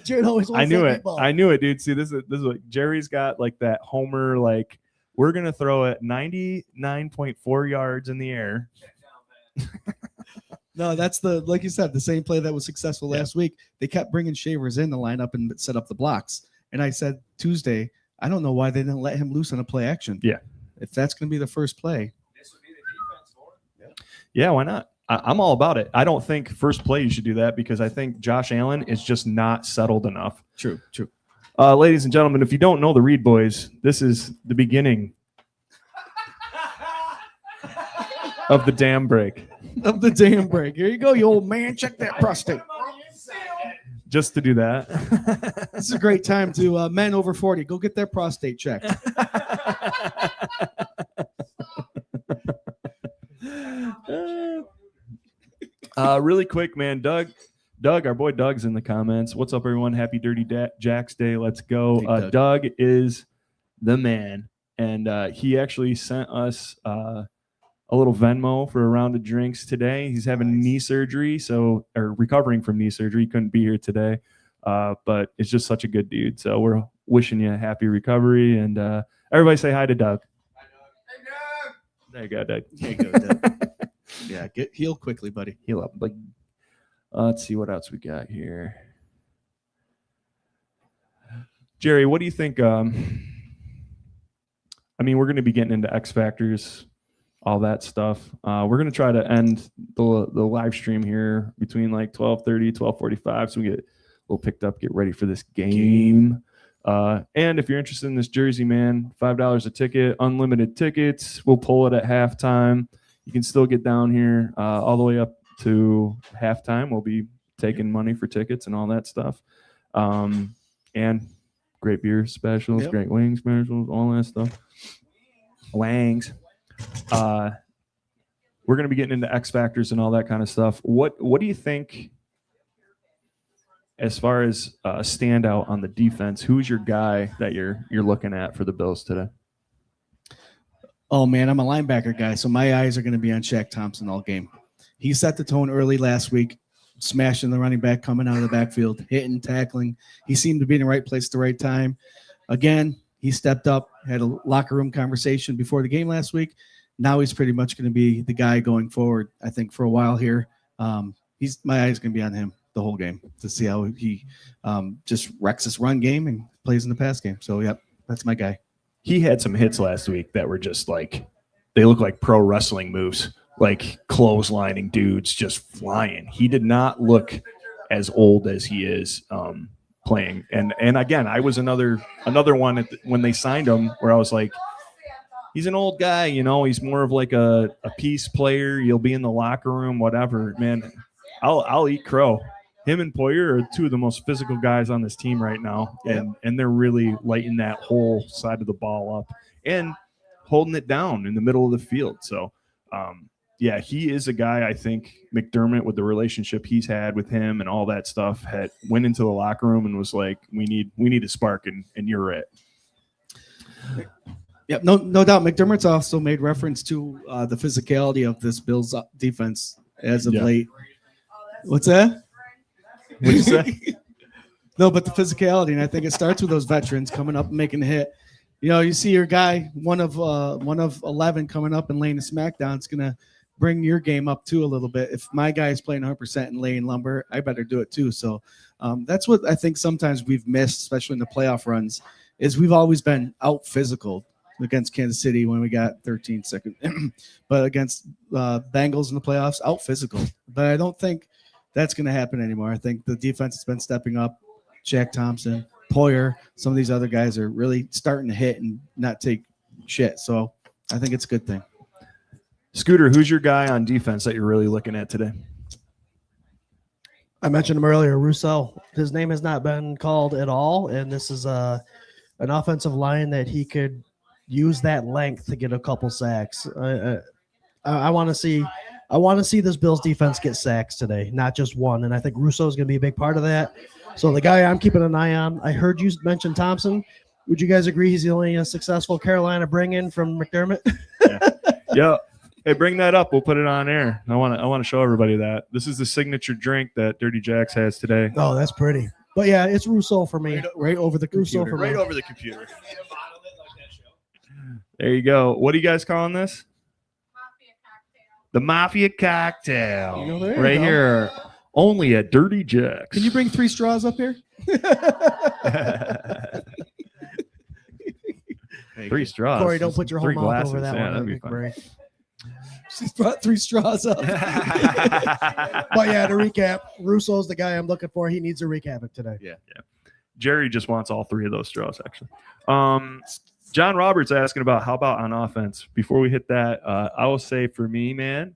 Jared always wants I knew that it. deep ball. I knew it, dude. See, this is like Jerry's got like that homer, like we're going to throw it 99.4 yards in the air. No, that's like you said, the same play that was successful last week. They kept bringing Shavers in to line up and set up the blocks. And I said Tuesday, I don't know why they didn't let him loose on a play action. Yeah. If that's going to be the first play. This would be the defense for it. Yeah, why not? I'm all about it. I don't think first play you should do that because I think Josh Allen is just not settled enough. True. Ladies and gentlemen, if you don't know the Reed Boys, this is the beginning of the dam break. Of the dam break. Here you go, you old man. Check that prostate. Just to do that. This is a great time to men over 40. Go get that prostate checked. Really quick, man. Doug, our boy Doug's in the comments. What's up, everyone? Happy Dirty Jacks Day. Let's go. Hey, Doug is the man. And he actually sent us a little Venmo for a round of drinks today. He's having knee surgery, or recovering from knee surgery. He couldn't be here today, but it's just such a good dude. So we're wishing you a happy recovery. And everybody say hi to Doug. Hi, Doug. There you go, Doug. There you go, Doug. Yeah, get healed quickly, buddy. Heal up. Let's see what else we got here. Jerry, what do you think? I mean, we're going to be getting into X Factors, all that stuff. We're going to try to end the live stream here between like 12:30, 12:45, so we get a little picked up, get ready for this game. And if you're interested in this jersey, man, $5 a ticket, unlimited tickets. We'll pull it at halftime. You can still get down here all the way up to halftime. We'll be taking money for tickets and all that stuff. And great beer specials, great wing specials, all that stuff. Wangs. We're going to be getting into X Factors and all that kind of stuff. What do you think as far as standout on the defense? Who's your guy that you're looking at for the Bills today? Oh, man, I'm a linebacker guy, so my eyes are going to be on Shaq Thompson all game. He set the tone early last week, smashing the running back, coming out of the backfield, hitting, tackling. He seemed to be in the right place at the right time. Again, he stepped up, had a locker room conversation before the game last week. Now he's pretty much going to be the guy going forward, I think, for a while here. My eyes going to be on him the whole game to see how he just wrecks this run game and plays in the pass game. So, yep, that's my guy. He had some hits last week that were just like, they look like pro wrestling moves, like clotheslining dudes just flying. He did not look as old as he is playing. And again, I was another one when they signed him where I was like, he's an old guy, you know, he's more of like a piece player. You'll be in the locker room, whatever. Man, I'll eat crow. Him and Poyer are two of the most physical guys on this team right now, and they're really lighting that whole side of the ball up and holding it down in the middle of the field. So, yeah, he is a guy. I think McDermott, with the relationship he's had with him and all that stuff, went into the locker room and was like, "We need a spark, and you're it." Yeah, no doubt. McDermott's also made reference to the physicality of this Bills defense as of late. What's that? What you say? No, but the physicality, and I think it starts with those veterans coming up and making a hit. You know, you see your guy, one of 11 coming up and laying a smackdown. It's gonna bring your game up too a little bit. If my guy is playing 100% and laying lumber, I better do it too. So that's what I think sometimes we've missed, especially in the playoff runs, is we've always been out physical against Kansas City when we got 13 seconds, but against Bengals in the playoffs, out physical. But I don't think that's going to happen anymore. I think the defense has been stepping up. Shaq Thompson, Poyer, some of these other guys are really starting to hit and not take shit. So I think it's a good thing. Scooter, who's your guy on defense that you're really looking at today? I mentioned him earlier, Rousseau. His name has not been called at all, and this is an offensive line that he could use that length to get a couple sacks. I want to see this Bills defense get sacks today, not just one, and I think Rousseau is going to be a big part of that. So the guy I'm keeping an eye on, I heard you mention Thompson. Would you guys agree he's the only successful Carolina bring-in from McDermott? Yeah. Hey, bring that up. We'll put it on air. I want to show everybody that. This is the signature drink that Dirty Jacks has today. Oh, that's pretty. But yeah, it's Rousseau for me. Right over the computer. Rousseau for me. Over the computer. There you go. What are you guys calling this? The Mafia cocktail. You know, right here. Only at Dirty Jacks. Can you bring 3 straws up here? 3 straws. Corey, don't put your whole 3 mouth glasses. over that Yeah, one. that'd be That'd be fun. great. She's brought 3 straws up. But yeah, to recap, Rousseau's the guy I'm looking for. He needs to wreak havoc today. Yeah. Jerry just wants all 3 of those straws, actually. John Roberts asking about how about on offense. Before we hit that, I will say for me, man,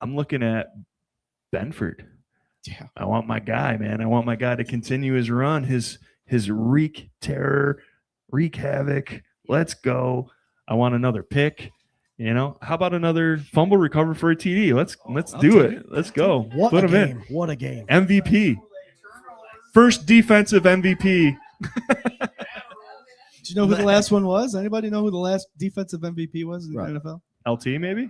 I'm looking at Benford. Yeah. I want my guy, man. I want my guy to continue his run, his wreak terror, wreak havoc. Let's go. I want another pick. How about another fumble recover for a TD? Let's do it. Let's go. What Put a him game. in. What a game. MVP. First defensive MVP. Do you know who the last one was? Anybody know who the last defensive MVP was in the NFL? LT maybe?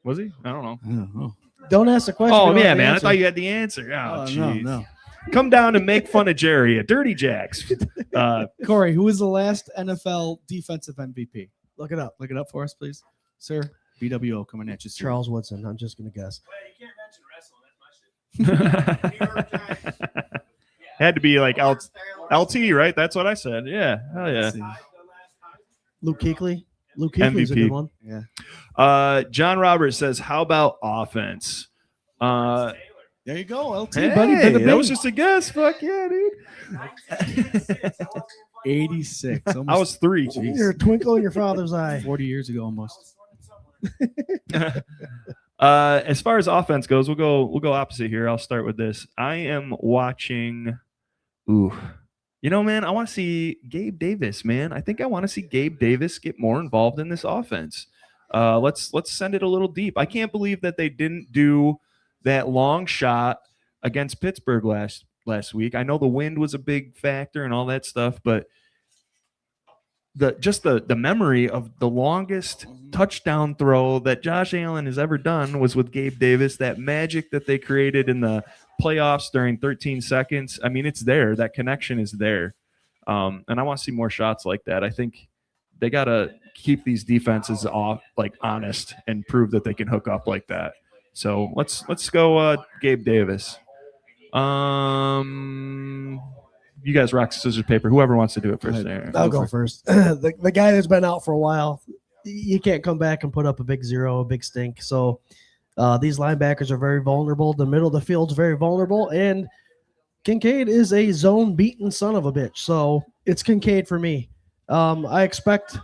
Was he? I don't know. I don't know. Don't ask the question. Oh, you don't yeah, have the man. I answer. thought you had the answer. Oh, No, jeez. no. Come down and make fun of Jerry at Dirty Jacks. Corey, who was the last NFL defensive MVP? Look it up. Look it up for us, please. Sir, BWO coming at you. Sir. Charles Woodson. I'm just going to guess. Had to be like LT, right? That's what I said. Yeah. Hell yeah. Let's see. Luke Kuechly. Luke Kuechly's a MVP. good one. Yeah. John Roberts says, how about offense? There you go, LT, Hey, buddy. that was just a guess. Fuck yeah, dude. 86. I was 3. You're a twinkle in your father's eye. 40 years ago almost. As far as offense goes, we'll go opposite here. I'll start with this. I am watching. Man, I want to see Gabe Davis, man. I think I want to see Gabe Davis get more involved in this offense. Let's send it a little deep. I can't believe that they didn't do that long shot against Pittsburgh last week. I know the wind was a big factor and all that stuff, but the memory of the longest touchdown throw that Josh Allen has ever done was with Gabe Davis. That magic that they created in the playoffs during 13 seconds. I mean, it's there. That connection is there. And I want to see more shots like that. I think they got to keep these defenses off, like honest, and prove that they can hook up like that. So let's go Gabe Davis. You guys rock, scissors, paper. Whoever wants to do it first. There. I'll go first. The guy that's been out for a while, you can't come back and put up a big 0, a big stink. So these linebackers are very vulnerable. The middle of the field's very vulnerable. And Kincaid is a zone-beaten son of a bitch. So it's Kincaid for me. I expect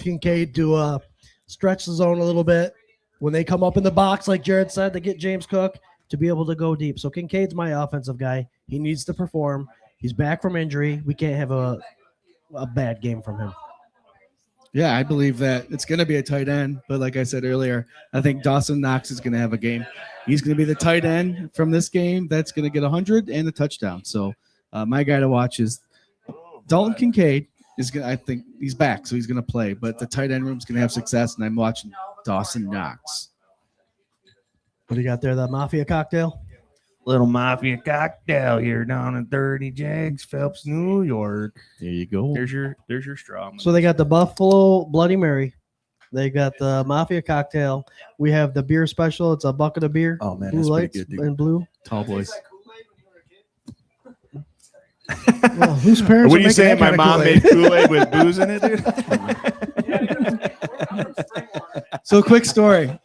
Kincaid to stretch the zone a little bit. When they come up in the box, like Jared said, to get James Cook to be able to go deep. So Kincaid's my offensive guy. He needs to perform. He's back from injury. We can't have a bad game from him. Yeah, I believe that it's going to be a tight end. But like I said earlier, I think Dawson Knox is going to have a game. He's going to be the tight end from this game that's going to get 100 and a touchdown. So my guy to watch is Dalton Kincaid. I think he's back, so he's going to play. But the tight end room is going to have success, and I'm watching Dawson Knox. What do you got there, that Mafia cocktail? Little Mafia cocktail here down in Dirty Jacks, Phelps, New York. There you go. There's your straw. So they got the Buffalo Bloody Mary. They got the Mafia cocktail. We have the beer special. It's a bucket of beer. Oh, man, Blue that's lights pretty good, dude. and blue. Tall boys. Well, whose parents What are you making saying? that My kind of mom Kool-Aid? made Kool-Aid with booze in it, dude? So quick story.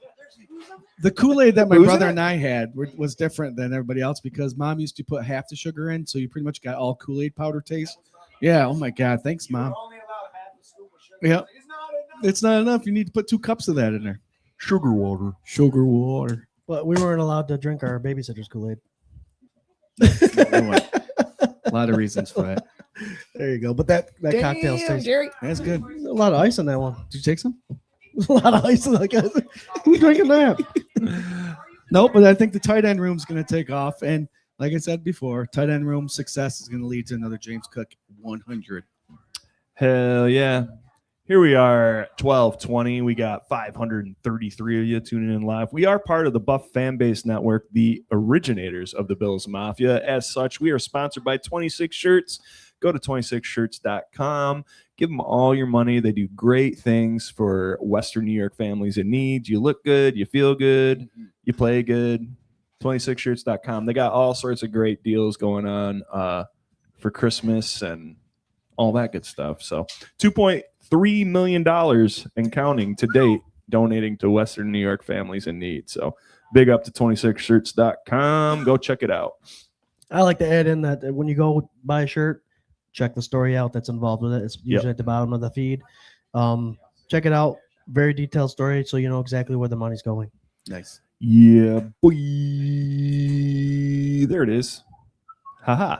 The Kool-Aid that my Booze in brother it? and I had was different than everybody else because Mom used to put half the sugar in, so you pretty much got all Kool-Aid powder taste. Yeah, oh my God. Thanks, Mom. Yeah. It's not enough. You need to put 2 cups of that in there. Sugar water. Sugar water. But we weren't allowed to drink our babysitter's Kool-Aid. A lot of reasons for that. There you go. But that cocktail tastes. Jerry. That's good. A lot of ice in that one. Did you take some? A lot of ice in that guy. Who's drinking that? Nope, but I think the tight end room is going to take off. And like I said before, tight end room success is going to lead to another James Cook 100. Hell yeah. Here we are, 12:20. We got 533 of you tuning in live. We are part of the Buff Fanbase Network, the originators of the Bills Mafia. As such, we are sponsored by 26 Shirts. Go to 26shirts.com. Give them all your money. They do great things for Western New York families in need. You look good. You feel good. You play good. 26shirts.com. They got all sorts of great deals going on for Christmas and all that good stuff. So $2.3 million and counting to date, donating to Western New York families in need. So big up to 26shirts.com. Go check it out. I like to add in that when you go buy a shirt, check the story out that's involved with it. It's usually at the bottom of the feed. Check it out. Very detailed story, so you know exactly where the money's going. Nice. Yeah, boy. There it is. Haha.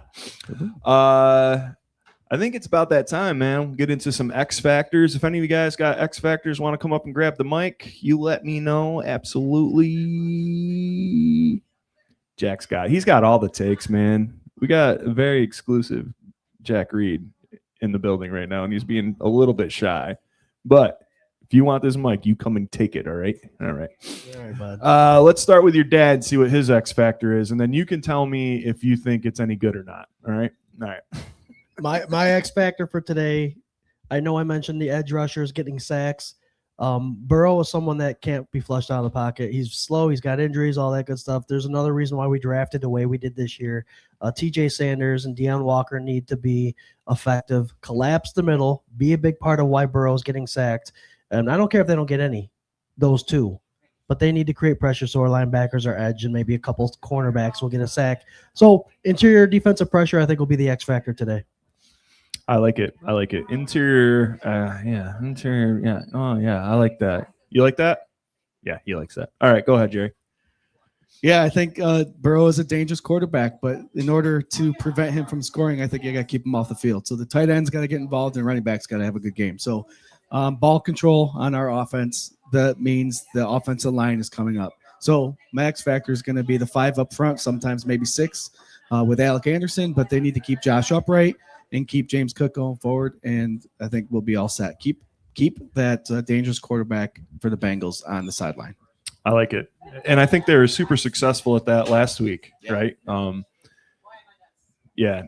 I think it's about that time, man. We'll get into some X Factors. If any of you guys got X Factors, want to come up and grab the mic, you let me know. Absolutely. He's got all the takes, man. We got a very exclusive Jack Reed in the building right now, and he's being a little bit shy. But if you want this mic, you come and take it, all right? All right. All right, bud. Let's start with your dad, see what his X Factor is, and then you can tell me if you think it's any good or not, all right? All right. My X Factor for today, I know I mentioned the edge rushers getting sacks. Burrow is someone that can't be flushed out of the pocket. He's slow. He's got injuries, all that good stuff. There's another reason why we drafted the way we did this year. TJ Sanders and Deion Walker need to be effective, collapse the middle, be a big part of why Burrow's getting sacked. And I don't care if they don't get any, those two. But they need to create pressure so our linebackers are edge and maybe a couple cornerbacks will get a sack. So interior defensive pressure, I think, will be the X Factor today. I like it. Interior, interior, yeah. Oh, yeah, I like that. You like that? Yeah, he likes that. All right, go ahead, Jerry. Yeah, I think Burrow is a dangerous quarterback, but in order to prevent him from scoring, I think you got to keep him off the field. So the tight end's got to get involved, and running backs got to have a good game. So ball control on our offense, that means the offensive line is coming up. So my X Factor is going to be the 5 up front, sometimes maybe 6 with Alec Anderson, but they need to keep Josh upright and keep James Cook going forward, and I think we'll be all set. Keep that dangerous quarterback for the Bengals on the sideline. I like it. And I think they were super successful at that last week, right? Yeah.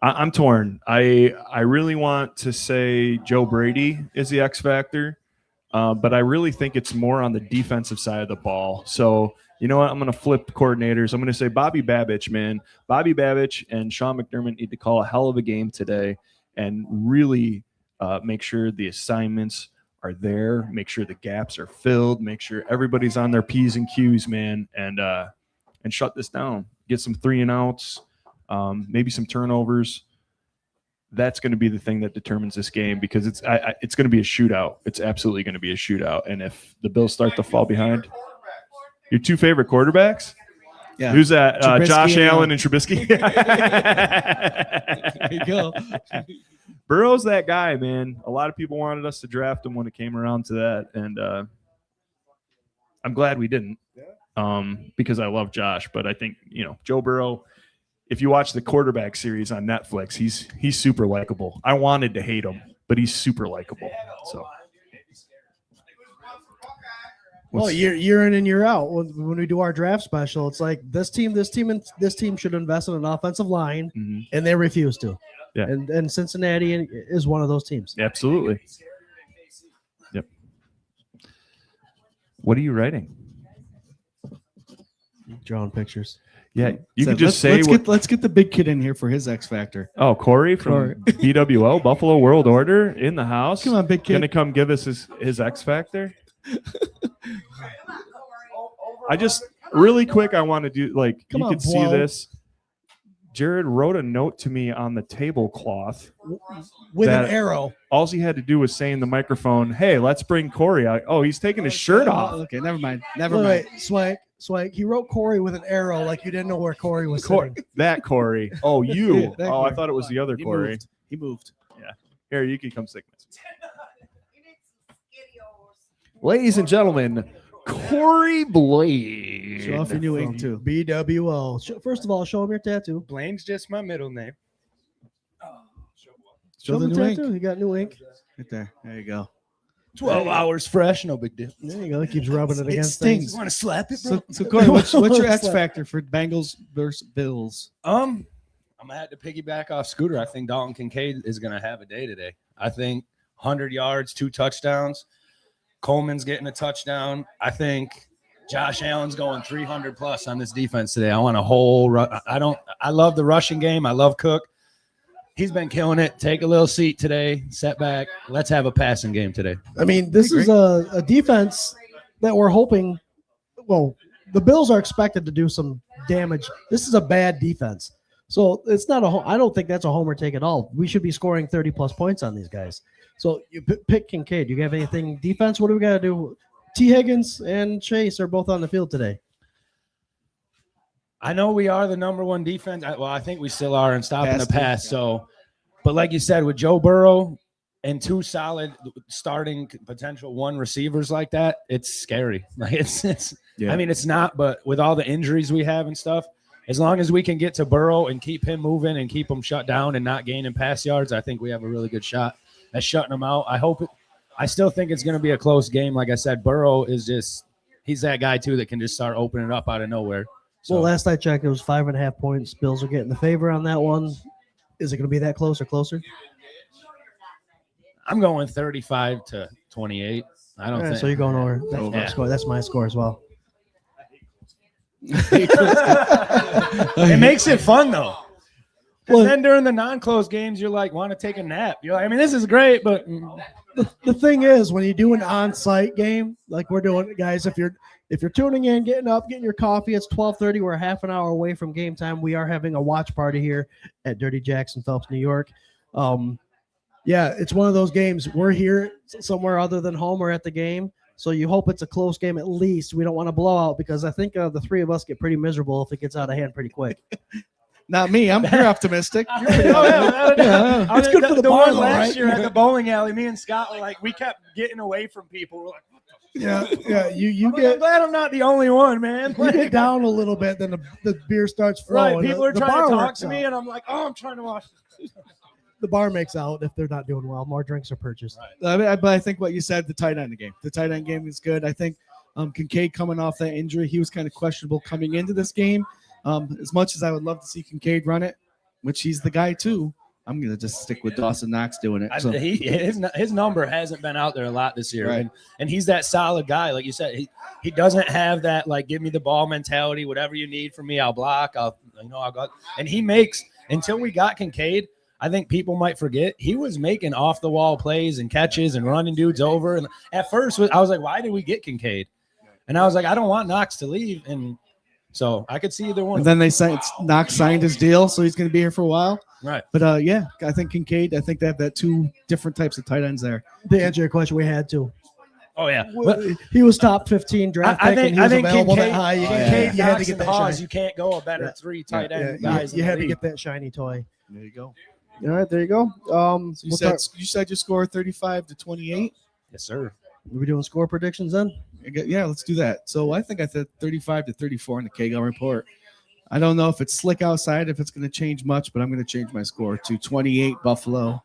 I'm torn. I really want to say Joe Brady is the X Factor, but I really think it's more on the defensive side of the ball. So, you know what? I'm going to flip coordinators. I'm going to say Bobby Babich, man. Bobby Babich and Sean McDermott need to call a hell of a game today and really make sure the assignments are there, make sure the gaps are filled, make sure everybody's on their P's and Q's, man, and shut this down. Get some 3 and outs, maybe some turnovers. That's going to be the thing that determines this game because it's going to be a shootout. It's absolutely going to be a shootout. And if the Bills start to fall behind, your 2 favorite quarterbacks? Yeah. Who's that? Josh Allen and Trubisky. There you go. Burrow's that guy, man. A lot of people wanted us to draft him when it came around to that, and I'm glad we didn't because I love Josh. But I think, Joe Burrow, if you watch the quarterback series on Netflix, he's super likable. I wanted to hate him, but he's super likable. So. Well, year in and year out, when we do our draft special, it's like this team, and this team should invest in an offensive line, and they refuse to. Yeah. And Cincinnati is one of those teams. Absolutely. Yep. What are you writing? Drawing pictures. Yeah, you can just say. Let's get the big kid in here for his X Factor. Oh, Corey from BWO, Buffalo World Order, in the house. Come on, big kid. Gonna come give us his X Factor. I just really quick. I want to do you can see this. Jared wrote a note to me on the tablecloth with an arrow. All he had to do was say in the microphone, "Hey, let's bring Corey out." Oh, he's taking his shirt off. Okay, never mind. Wait, Swank. He wrote Corey with an arrow, like you didn't know where Corey was sitting. That Corey. Oh, you. Yeah, I thought it was the other Corey. He moved. Yeah. Here, you can come sit. Ladies and gentlemen, Corey Blade. Show off your new ink too. BWO. First of all, show him your tattoo. Blaine's just my middle name. Show the the new tattoo. Ink. You got new ink. Right there. There you go. 12 hours fresh, no big deal. There you go. He keeps rubbing it against stings. things. You want to slap it, bro? So Corey, what's your X Factor for Bengals versus Bills? I'm gonna have to piggyback off Scooter. I think Dalton Kincaid is gonna have a day today. I think 100 yards, 2 touchdowns. Coleman's getting a touchdown. I think Josh Allen's going 300 plus on this defense today. I want a whole. I love the rushing game. I love Cook. He's been killing it. Take a little seat today. Set back. Let's have a passing game today. I mean, this is a defense that we're hoping. Well, the Bills are expected to do some damage. This is a bad defense. So it's not I don't think that's a homer take at all. We should be scoring 30-plus points on these guys. So you pick Kincaid. Do you have anything defense? What do we got to do? T. Higgins and Chase are both on the field today. I know we are the number one defense. I think we still are in stopping the pass. So, but like you said, with Joe Burrow and 2 solid starting potential 1 receivers like that, it's scary. Like it's. Yeah. I mean, it's not, but with all the injuries we have and stuff, as long as we can get to Burrow and keep him moving and keep him shut down and not gaining pass yards, I think we have a really good shot at shutting him out. I still think it's going to be a close game. Like I said, Burrow he's that guy too that can just start opening up out of nowhere. So, well, last I checked, it was 5.5 points. Bills are getting the favor on that one. Is it going to be that close or closer? I'm going 35-28. I don't think so. You're going over. That's my score. That's my score as well. It makes it fun though. Well, then during the non-close games, you're like, want to take a nap. You're like, I mean, this is great, but the thing is, when you do an on-site game like we're doing, guys, if you're tuning in, getting up, getting your coffee, it's 12:30. We're half an hour away from game time. We are having a watch party here at Dirty Jackson Phelps, New York. Yeah, it's one of those games. We're here somewhere other than home or at the game. So you hope it's a close game at least. We don't want to blow out because I think the 3 of us get pretty miserable if it gets out of hand pretty quick. Not me. I'm very optimistic. It's good for the bar, one last right? year at the bowling alley. Me and Scott were like, we kept getting away from people. We're like, yeah. You I'm get. glad I'm not the only one, man. You get down a little bit, then the beer starts flowing. Right, people are trying to talk to me, and I'm like, oh, I'm trying to watch. The bar makes out if they're not doing well. More drinks are purchased. Right. But I think what you said, the tight end game. The tight end game is good. I think Kincaid coming off that injury, he was kind of questionable coming into this game. As much as I would love to see Kincaid run it, which he's the guy too, I'm going to just stick with Dawson Knox doing it. So. His number hasn't been out there a lot this year. Right. And he's that solid guy. Like you said, he doesn't have that, like, give me the ball mentality. Whatever you need from me, I'll block. I'll go. And he makes, until we got Kincaid, I think people might forget he was making off the wall plays and catches and running dudes over. And at first I was like, why did we get Kincaid? And I was like, I don't want Knox to leave. And so I could see either one. And then Knox signed his deal, so he's going to be here for a while. Right. But I think Kincaid, I think they have that 2 different types of tight ends there. To answer your question, we had to. Oh yeah, he was top 15 draft pick, and he was available Kincaid, that high. You had to get that shiny. You can't go a better 3 tight end guys. You had to get that shiny toy. There you go. All right, there you go. So you said you scored 35-28. Yes, sir. Are we doing score predictions then? Yeah, let's do that. So I think I said 35-34 in the KGL report. I don't know if it's slick outside, if it's going to change much, but I'm going to change my score to 28 Buffalo,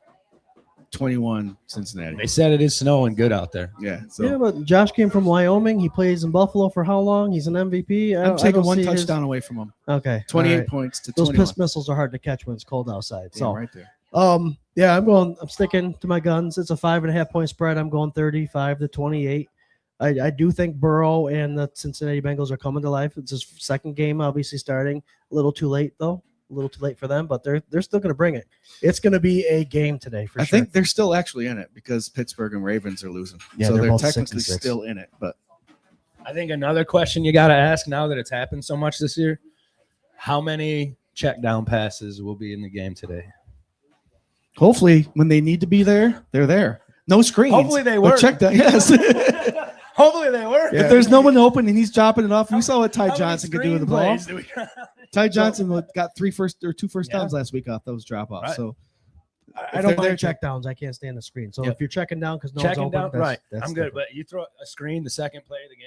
21 Cincinnati. They said it is snowing good out there. Yeah. So yeah, but Josh came from Wyoming. He plays in Buffalo for how long? He's an MVP. I'm taking 1 touchdown away from him. Okay. 28 points to 21. Those piss missiles are hard to catch when it's cold outside. Yeah, so right there. I'm sticking to my guns. It's a 5.5 point spread. I'm going 35-28. I do think Burrow and the Cincinnati Bengals are coming to life. It's his second game, obviously starting. A little too late, though. A little too late for them, but they're still going to bring it. It's going to be a game today for sure. I think they're still actually in it because Pittsburgh and Ravens are losing. Yeah, so they're both technically 6-6. still in it. But I think another question you got to ask now that it's happened so much this year, how many check down passes will be in the game today? Hopefully, when they need to be there, they're there. No screens. Hopefully they work. Check down. Yes. Hopefully they work. If there's no one open and he's dropping it off, you saw what Ty Johnson could do with the ball. Ty Johnson got 2 first downs last week off those drop offs. Right. So I don't mind check downs. I can't stand the screen. So if you're checking down because no one's open, I'm good. But you throw a screen the second play of the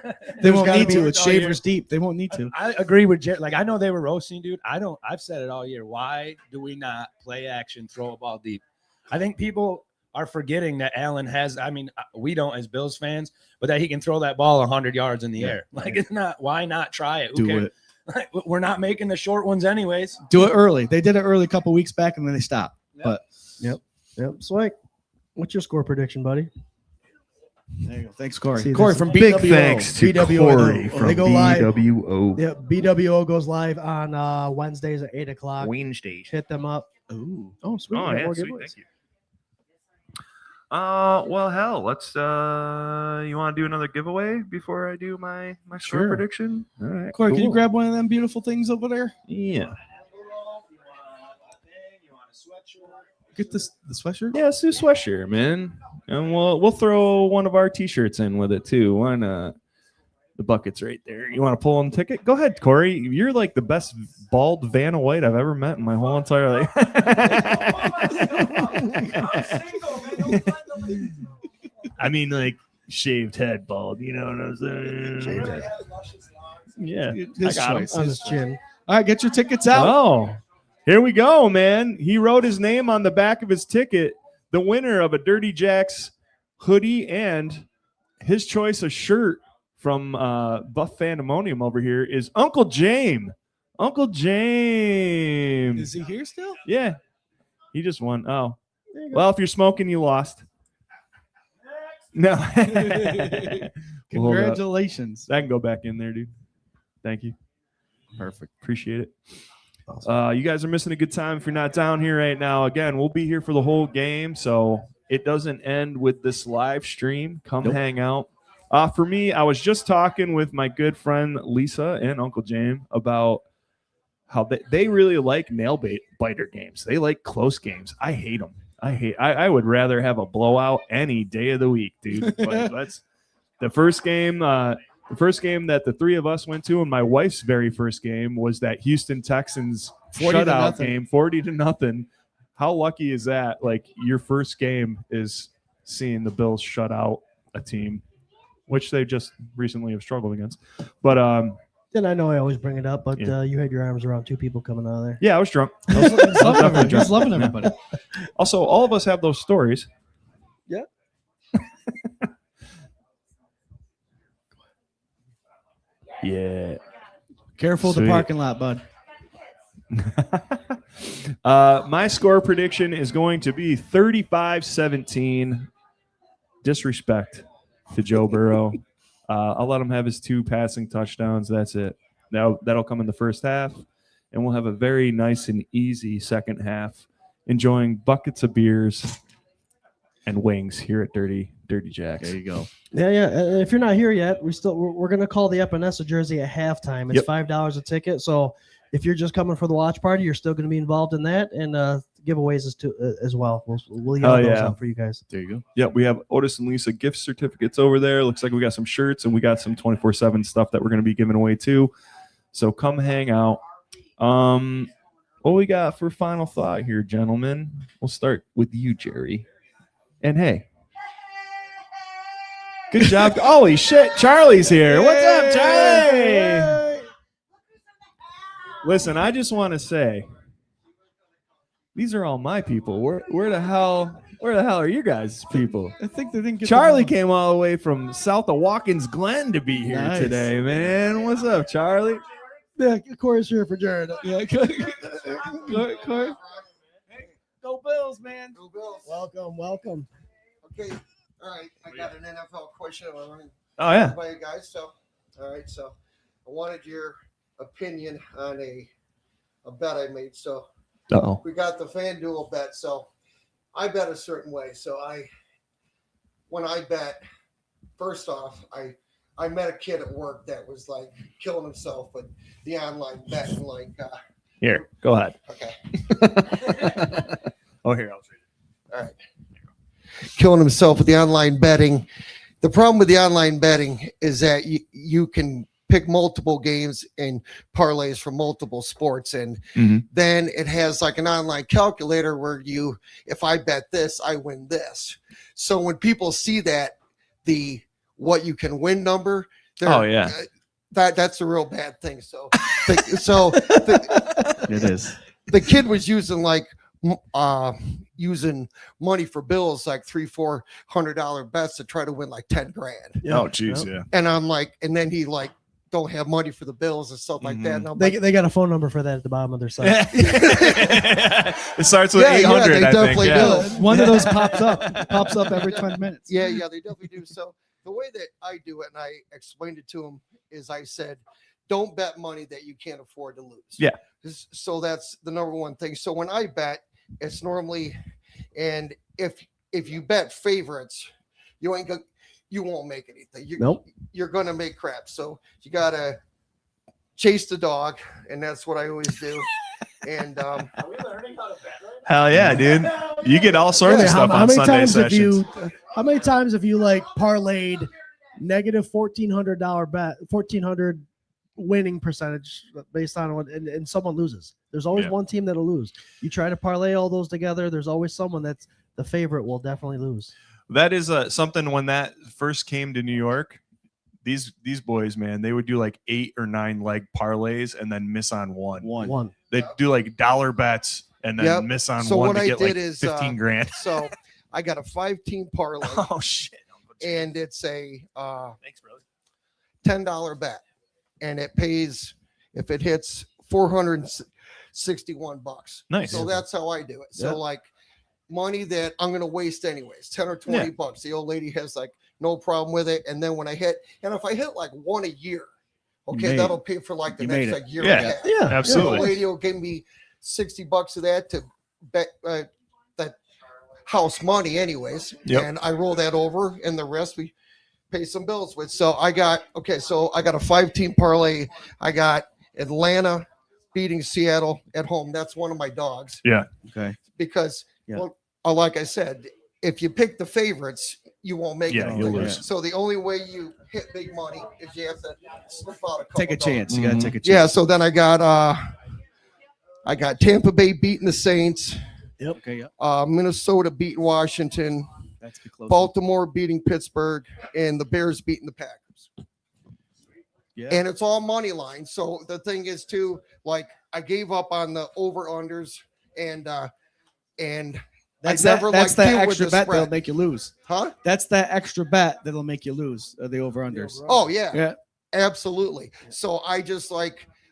game. They won't need to. It's Shavers deep. They won't need to. I agree with Jared. Like, I know they were roasting, dude. I've said it all year. Why do we not play action, throw a ball deep? I think people are forgetting that Allen has, I mean, we don't as Bills fans, but that he can throw that ball 100 yards in the air. Like, it's not, why not try it? Do it. Like, we're not making the short ones anyways. Do it early. They did it early a couple weeks back and then they stopped. Yep. But Yep. Swank, what's your score prediction, buddy? there you go. Thanks, Corey. See, Corey this from Big BWO. thanks to BWO. Corey They from go live. BWO. Yeah, BWO goes live on Wednesdays at 8 o'clock. Wednesdays. Hit them up. Ooh. Oh, sweet. Oh, We got yeah, more sweet. giveaways. Thank you. Well, hell, let's. You want to do another giveaway before I do my score Sure. prediction? All right, Corey, can you cool. grab one of them beautiful things over there? Yeah. get the sweatshirt? Yeah, let's do sweatshirt, man. And we'll throw one of our t-shirts in with it too. Why not? The bucket's right there. You want to pull on the ticket? Go ahead, Corey. You're like the best bald Vanna White I've ever met in my whole entire life. I mean, like shaved head bald. You know what I'm saying? Shaved head. Yeah, His I got him. choice. On his chin. All right, get your tickets out. Oh, here we go, man. He wrote his name on the back of his ticket. The winner of a Dirty Jacks hoodie and his choice of shirt from Buff Fandemonium over here is Uncle James. Uncle James. Is he here still? Yeah. He just won. Oh. Well, if you're smoking, you lost. No. Congratulations. I can go back in there, dude. Thank you. Perfect. Appreciate it. Awesome. You guys are missing a good time if you're not down here right now. Again, we'll be here for the whole game, so it doesn't end with this live stream. Come hang out. For me, I was just talking with my good friend Lisa and Uncle James about how they really like nail-biter games. They like close games. I hate them. I would rather have a blowout any day of the week, dude. But that's the first game. The first game that the three of us went to, and my wife's very first game, was that Houston Texans shutout game, 40-0. How lucky is that? Like, your first game is seeing the Bills shut out a team, which they just recently have struggled against. But Then I know I always bring it up, but you had your arms around two people coming out of there. yeah, I was drunk. He was loving everybody. Also, all of us have those stories. Yeah. Yeah. Careful of the parking lot, bud. My score prediction is going to be 35-17. Disrespect to Joe Burrow. I'll let him have his 2 passing touchdowns. That's it. That'll come in the first half, and we'll have a very nice and easy second half, enjoying buckets of beers and wings here at Dirty Jacks. There you go. Yeah. And if you're not here yet, we're gonna call the Epinesa jersey at halftime. It's $5 a ticket. So if you're just coming for the watch party, you're still gonna be involved in that, and giveaways as well. We'll yell those out for you guys. There you go. Yeah, we have Otis and Lisa gift certificates over there. Looks like we got some shirts and we got some 24/7 stuff that we're gonna be giving away too. So come hang out. What we got for final thought here, gentlemen? We'll start with you, Jerry. And hey. Good job. Holy shit, Charlie's here. What's up, Charlie? Listen, I just want to say, these are all my people. Where the hell are you guys people? I think they didn't get Charlie came all the way from south of Watkins Glen to be here Nice. today, man. What's up, Charlie? Yeah, Corey's here for Jared. Yeah, Corey. Go Bills, man. Go Bills. Welcome. Okay. All right. I got an NFL question. Oh, yeah. By you guys. So, all right. So, I wanted your opinion on a bet I made. So, Uh-oh. we got the FanDuel bet. So, I bet a certain way. So, when I bet, first off, I met a kid at work that was like killing himself with the online betting. Like, Here, go ahead. okay. Oh, here, I'll read it. All right. Killing himself with the online betting. The problem with the online betting is that you can pick multiple games and parlays from multiple sports. And then it has like an online calculator where if I bet this, I win this. So when people see that, what you can win number, that's a real bad thing. So, It is. the kid was using using money for bills, like $300-400 bets to try to win like 10 grand. Oh, jeez, yeah. And I'm like, and then he like don't have money for the bills and stuff like that. And I'm They got a phone number for that at the bottom of their site. It starts with 800. they I definitely think. do. One of those pops up every 20 minutes. Yeah, they definitely do. So the way that I do it, and I explained it to him, is I said, don't bet money that you can't afford to lose. Yeah. So that's the number one thing. So when I bet, it's normally, and if you bet favorites, you won't make anything. You're going to make crap. So you got to chase the dog, and that's what I always do. And Are we learning how to bet right Hell yeah, dude. You get all sorts of stuff on Sunday sessions. How many times have you like parlayed negative $1,400 bet, 1,400 winning percentage based on what, and someone loses? There's always one team that'll lose. You try to parlay all those together. There's always someone that's the favorite will definitely lose. That is something when that first came to New York. These boys, man, they would do like 8 or 9 leg parlays and then miss on one. They'd do like dollar bets and then miss on so one what to I get did like is, 15 grand. So I got a 5-team parlay. Oh shit! And it's a Thanks, brother. $10 bet, and it pays if it hits $461. Nice. So that's how I do it. So like money that I'm gonna waste anyways, 10 or 20 bucks. The old lady has like no problem with it. And then when I hit, and if I hit like one a year, okay, that'll pay for like the next like year and a half. Yeah, absolutely. The lady will give me $60 of that to bet that house money anyways. And I roll that over, and the rest we pay some bills with. So I got a 5-team parlay. I got Atlanta beating Seattle at home. That's one of my dogs. Yeah. Okay. Because well, like I said, if you pick the favorites, you won't make it. You'll lose. So the only way you hit big money is you have to slip out a couple Take a chance. dollars. You got to take a chance. Yeah. So then I got Tampa Bay beating the Saints. Yep. Okay. Minnesota beating Washington. That's close. Baltimore beating Pittsburgh, and the Bears beating the Packers. Yeah. And it's all money line. So the thing is too, like I gave up on the over unders and that's I never that's like that deal with extra the bet spread. that'll make you lose. Huh? That's that extra bet that'll make you lose. The over unders. Oh yeah. Yeah. Absolutely. So I just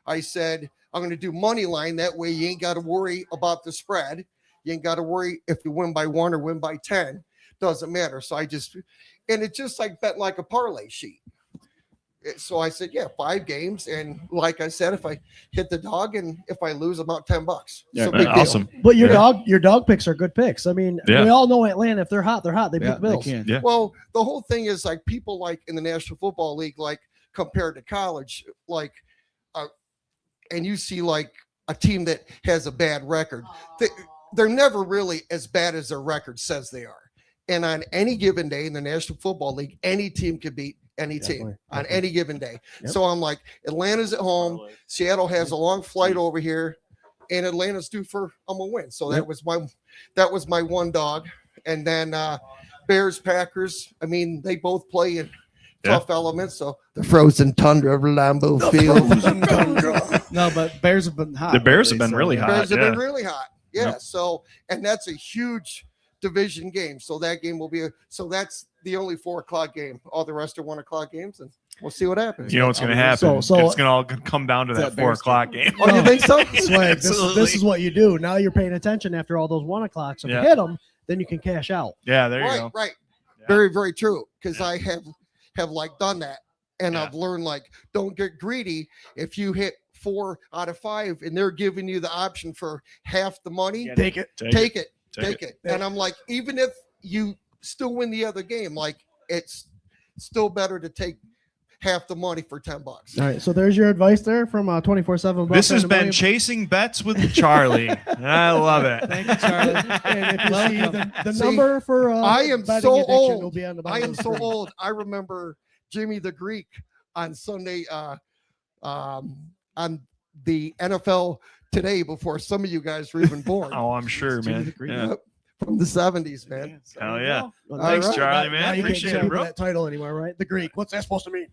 I said, I'm going to do money line. That way you ain't got to worry about the spread. You ain't got to worry if you win by 1 or win by 10. Doesn't matter. So and it's just like bet like a parlay sheet. So I said, 5 games. And like I said, if I hit the dog and if I lose, about $10. Yeah, so big awesome. deal. But your dog picks are good picks. I mean, we all know Atlanta. If they're hot, they're hot. They beat the Bills. They can. Yeah. Well, the whole thing is like people like in the National Football League, like compared to college, like, and you see like a team that has a bad record. They're never really as bad as their record says they are. And on any given day in the National Football League, any team could beat any team on any given day. Yep. So I'm like, Atlanta's at home. Seattle has a long flight over here, and Atlanta's due for I'm gonna win. So that was my one dog. And then Bears, Packers. I mean, they both play in tough elements. So the frozen tundra of Lambeau Field. No, but Bears have been hot. The Bears have been really hot. Bears have been really hot. Yeah. Yep. So, and that's a huge division game. So that game will be that's the only 4:00 game. All the rest are 1:00 games, and we'll see what happens. You know what's going to happen? So it's going to all come down to that 4:00 game. Oh, you think so? Swag, this is what you do. Now you're paying attention after all those 1 o'clock. So if you hit them, then you can cash out. Yeah, there you go. Right. Yeah. Very, very true. Because I have like done that, and I've learned like don't get greedy. If you hit 4 out of 5, and they're giving you the option for half the money, take it. And I'm like, even if you still win the other game, like it's still better to take half the money for $10. All right, so there's your advice there from 24/7. This has been Chasing Bets with Charlie. I love it. Thank you, Charlie. And if you see the number for I am betting so addiction old. will be on the I bottom am of the so screen. old. I remember Jimmy the Greek on Sunday on the NFL Today before some of you guys were even born. Oh, I'm sure, man. Yeah. From the 70s, man. Hell yeah. Well, Thanks, right. Charlie, Now man. you can't Appreciate give it, people bro. that title anymore, right? The Greek. What's that supposed to mean?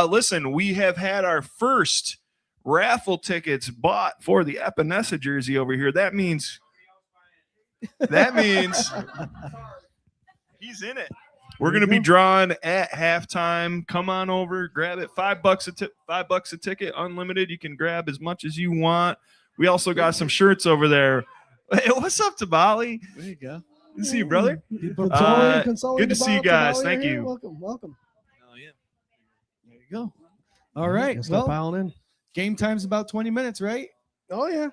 Listen, we have had our first raffle tickets bought for the Epinesa jersey over here. That means he's in it. We're going to be drawing at halftime. Come on over, grab it. $5 a ticket, unlimited. You can grab as much as you want. We also got some shirts over there. Hey, what's up, Tabali? There you go. Good to see you, brother. Consoli, good to see you guys. Tabali, Thank here. you. Welcome. Oh yeah. There you go. All right. Still Well, piling in. game time's about 20 minutes, right? Oh yeah.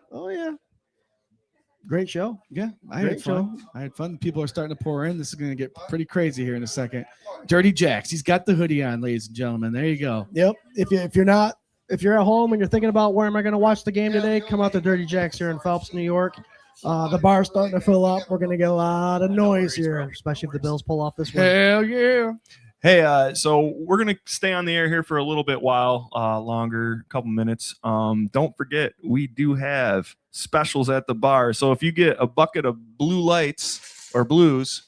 Great show. Yeah, I Great had fun. I had fun. People are starting to pour in. This is going to get pretty crazy here in a second. Dirty Jacks. He's got the hoodie on, ladies and gentlemen. There you go. Yep. If you're at home and you're thinking about where am I going to watch the game today, come out to Dirty Jacks here in Phelps, New York. The bar's starting to fill up. We're going to get a lot of noise here, especially if the Bills pull off this win. Hell yeah. Hey, so we're going to stay on the air here for a little bit while longer, a couple minutes. Don't forget, we do have specials at the bar. So if you get a bucket of blue lights or blues,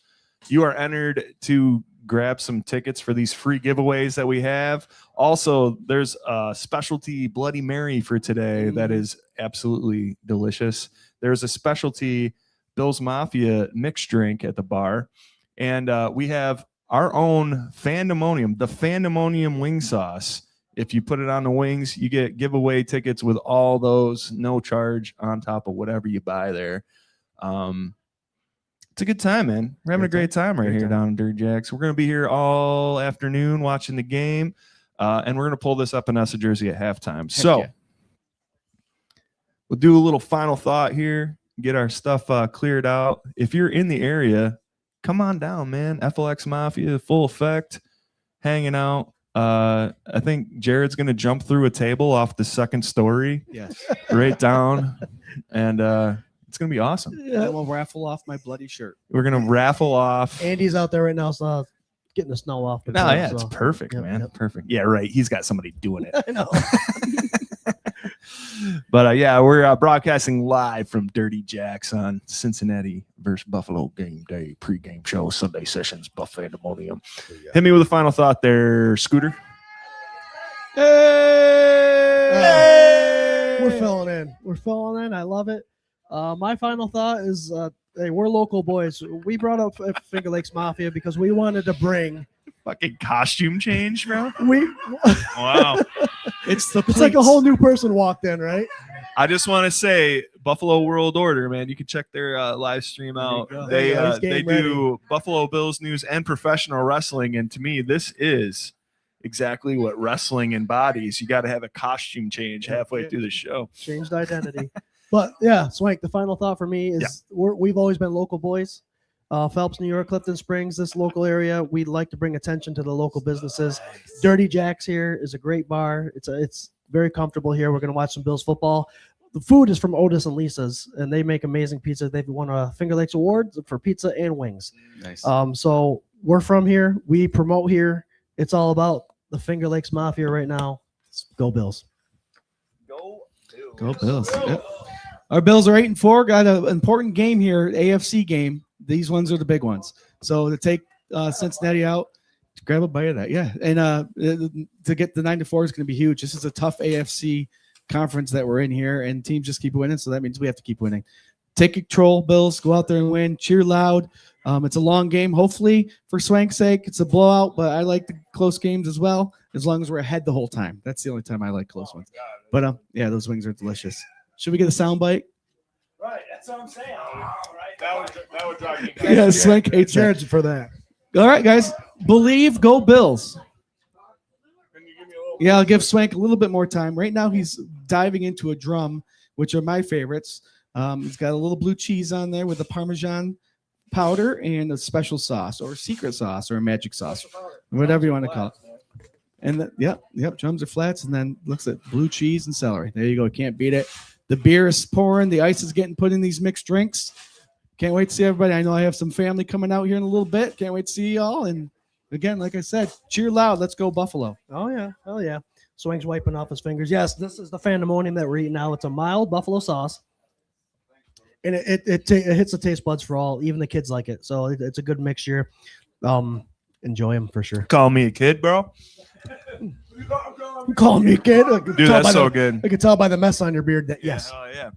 you are entered to grab some tickets for these free giveaways that we have. Also, there's a specialty Bloody Mary for today that is absolutely delicious. There's a specialty Bill's Mafia mixed drink at the bar. And we have our own Fandemonium, the Fandemonium wing sauce. If you put it on the wings, you get giveaway tickets with all those, no charge on top of whatever you buy there. It's a good time, man. We're having a great time right here down in Dirty Jacks. We're going to be here all afternoon watching the game, and we're going to pull this up in Essa Jersey at halftime. So we'll do a little final thought here, get our stuff cleared out. If you're in the area, come on down, man. FLX Mafia, full effect, hanging out. I think Jared's going to jump through a table off the second story. Yes. Right down. And it's going to be awesome. I will raffle off my bloody shirt. We're going to raffle off. Andy's out there right now, so getting the snow off. No, yeah, it's perfect, man. Yep. Perfect. Yeah, right. He's got somebody doing it. I know. But yeah, we're broadcasting live from Dirty Jacks on Cincinnati versus Buffalo game day pregame show, Sunday sessions, Buffet Fandemonium. Hit me with a final thought there, Scooter. Hey! We're filling in. We're filling in. I love it. My final thought is, hey, we're local boys. We brought up Finger Lakes Mafia because we wanted to bring fucking costume change, bro. Wow. It's like a whole new person walked in, right? I just want to say Buffalo World Order, man. You can check their live stream out. They do Buffalo Bills news and professional wrestling, and to me, this is exactly what wrestling embodies. You got to have a costume change halfway through the show. Changed identity. But yeah, Swank, the final thought for me is we've always been local boys. Phelps, New York, Clifton Springs, this local area. We'd like to bring attention to the local businesses. Dirty Jacks here is a great bar. It's very comfortable here. We're going to watch some Bills football. The food is from Otis and Lisa's, and they make amazing pizza. They've won a Finger Lakes Award for pizza and wings. Nice. So we're from here. We promote here. It's all about the Finger Lakes Mafia right now. Go Bills. Go Bills. Yep. Our Bills are 8-4. Got an important game here, AFC game. These ones are the big ones. So to take Cincinnati out, to grab a bite of that, yeah. And to get the 9-4 is going to be huge. This is a tough AFC conference that we're in here, and teams just keep winning. So that means we have to keep winning. Take control, Bills. Go out there and win. Cheer loud. It's a long game. Hopefully, for Swank's sake, it's a blowout. But I like the close games as well, as long as we're ahead the whole time. That's the only time I like close ones. But yeah, those wings are delicious. Should we get a sound bite? Right, that's what I'm saying. All right. That would drive me crazy. Yeah, Swank hates Jared's for that. All right, guys. Believe, go Bills. Yeah, I'll give Swank a little bit more time. Right now, he's diving into a drum, which are my favorites. He's got a little blue cheese on there with a Parmesan powder and a special sauce or secret sauce or a magic sauce, whatever you want to call it. And yep, drums are flats, and then looks at blue cheese and celery. There you go. Can't beat it. The beer is pouring. The ice is getting put in these mixed drinks. Can't wait to see everybody. I know I have some family coming out here in a little bit. Can't wait to see you all. And again, like I said, cheer loud. Let's go Buffalo. Oh, yeah. Hell yeah. Swank's wiping off his fingers. Yes, this is the Fandemonium that we're eating now. It's a mild buffalo sauce. And it hits the taste buds for all. Even the kids like it. So it's a good mixture. Enjoy them for sure. Call me a kid, bro. Call me a kid. Dude, that's so good. I can tell by the mess on your beard that yes. Oh yeah.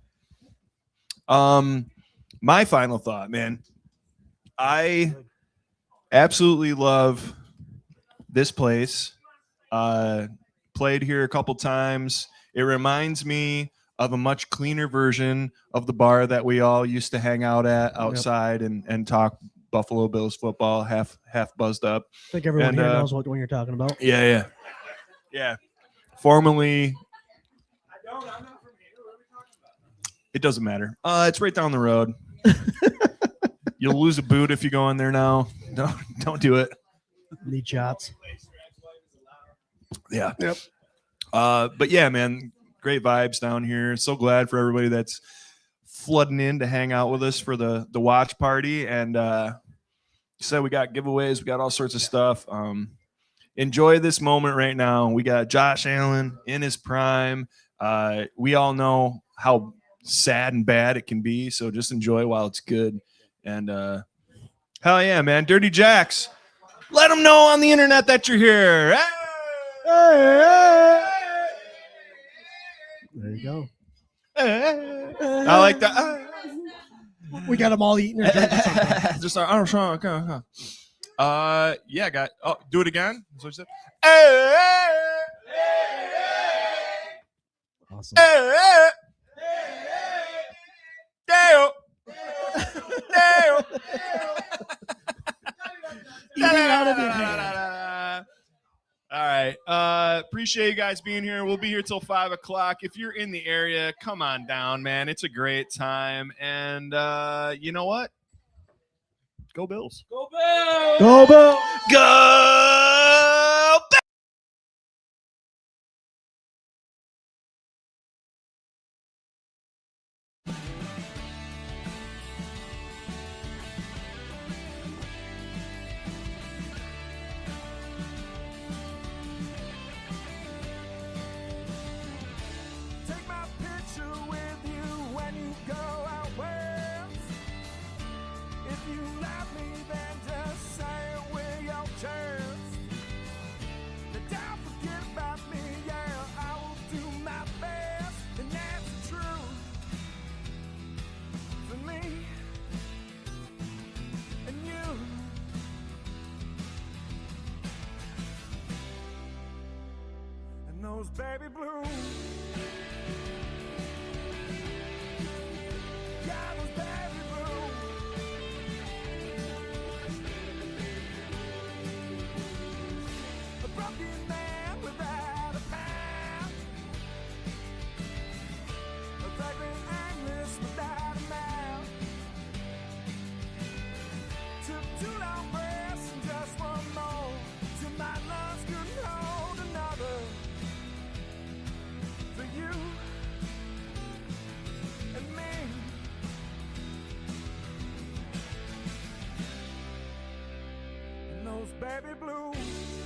My final thought, man. I absolutely love this place. Played here a couple times. It reminds me of a much cleaner version of the bar that we all used to hang out at outside and talk Buffalo Bills football, half buzzed up. I think everyone here knows what one you're talking about. Yeah. Formerly, I'm not from here. What are we talking about? it doesn't matter. It's right down the road. You'll lose a boot if you go in there now. Don't do it. Need shots. Yeah. Yep. But yeah, man, great vibes down here. So glad for everybody that's flooding in to hang out with us for the watch party. And said we got giveaways, we got all sorts of stuff. Enjoy this moment right now. We got Josh Allen in his prime. We all know how sad and bad it can be, so just enjoy while it's good. And hell yeah, man. Dirty Jacks, let them know on the internet that you're here. There you go. I like that. We got them all eating their drinks. Just okay. Yeah, got. Oh, do it again. That's what you said. Awesome. Eating out of your hand. All right. Appreciate you guys being here. We'll be here till 5 o'clock. If you're in the area, come on down, man. It's a great time. And you know what? Go Bills. Go Bills! Go Bills! Go Bills! Take my picture with you when you go out west. If you love me, then just say it with your chest. But don't forget about me, yeah, I will do my best. And that's the truth for me and you. And those baby blues. Yeah, those baby blues. A broken man without a path. A vagrant aimless without a mouth. Took 2 long breaths and just one more. Till my lungs couldn't hold another. For you and me. And those baby blues.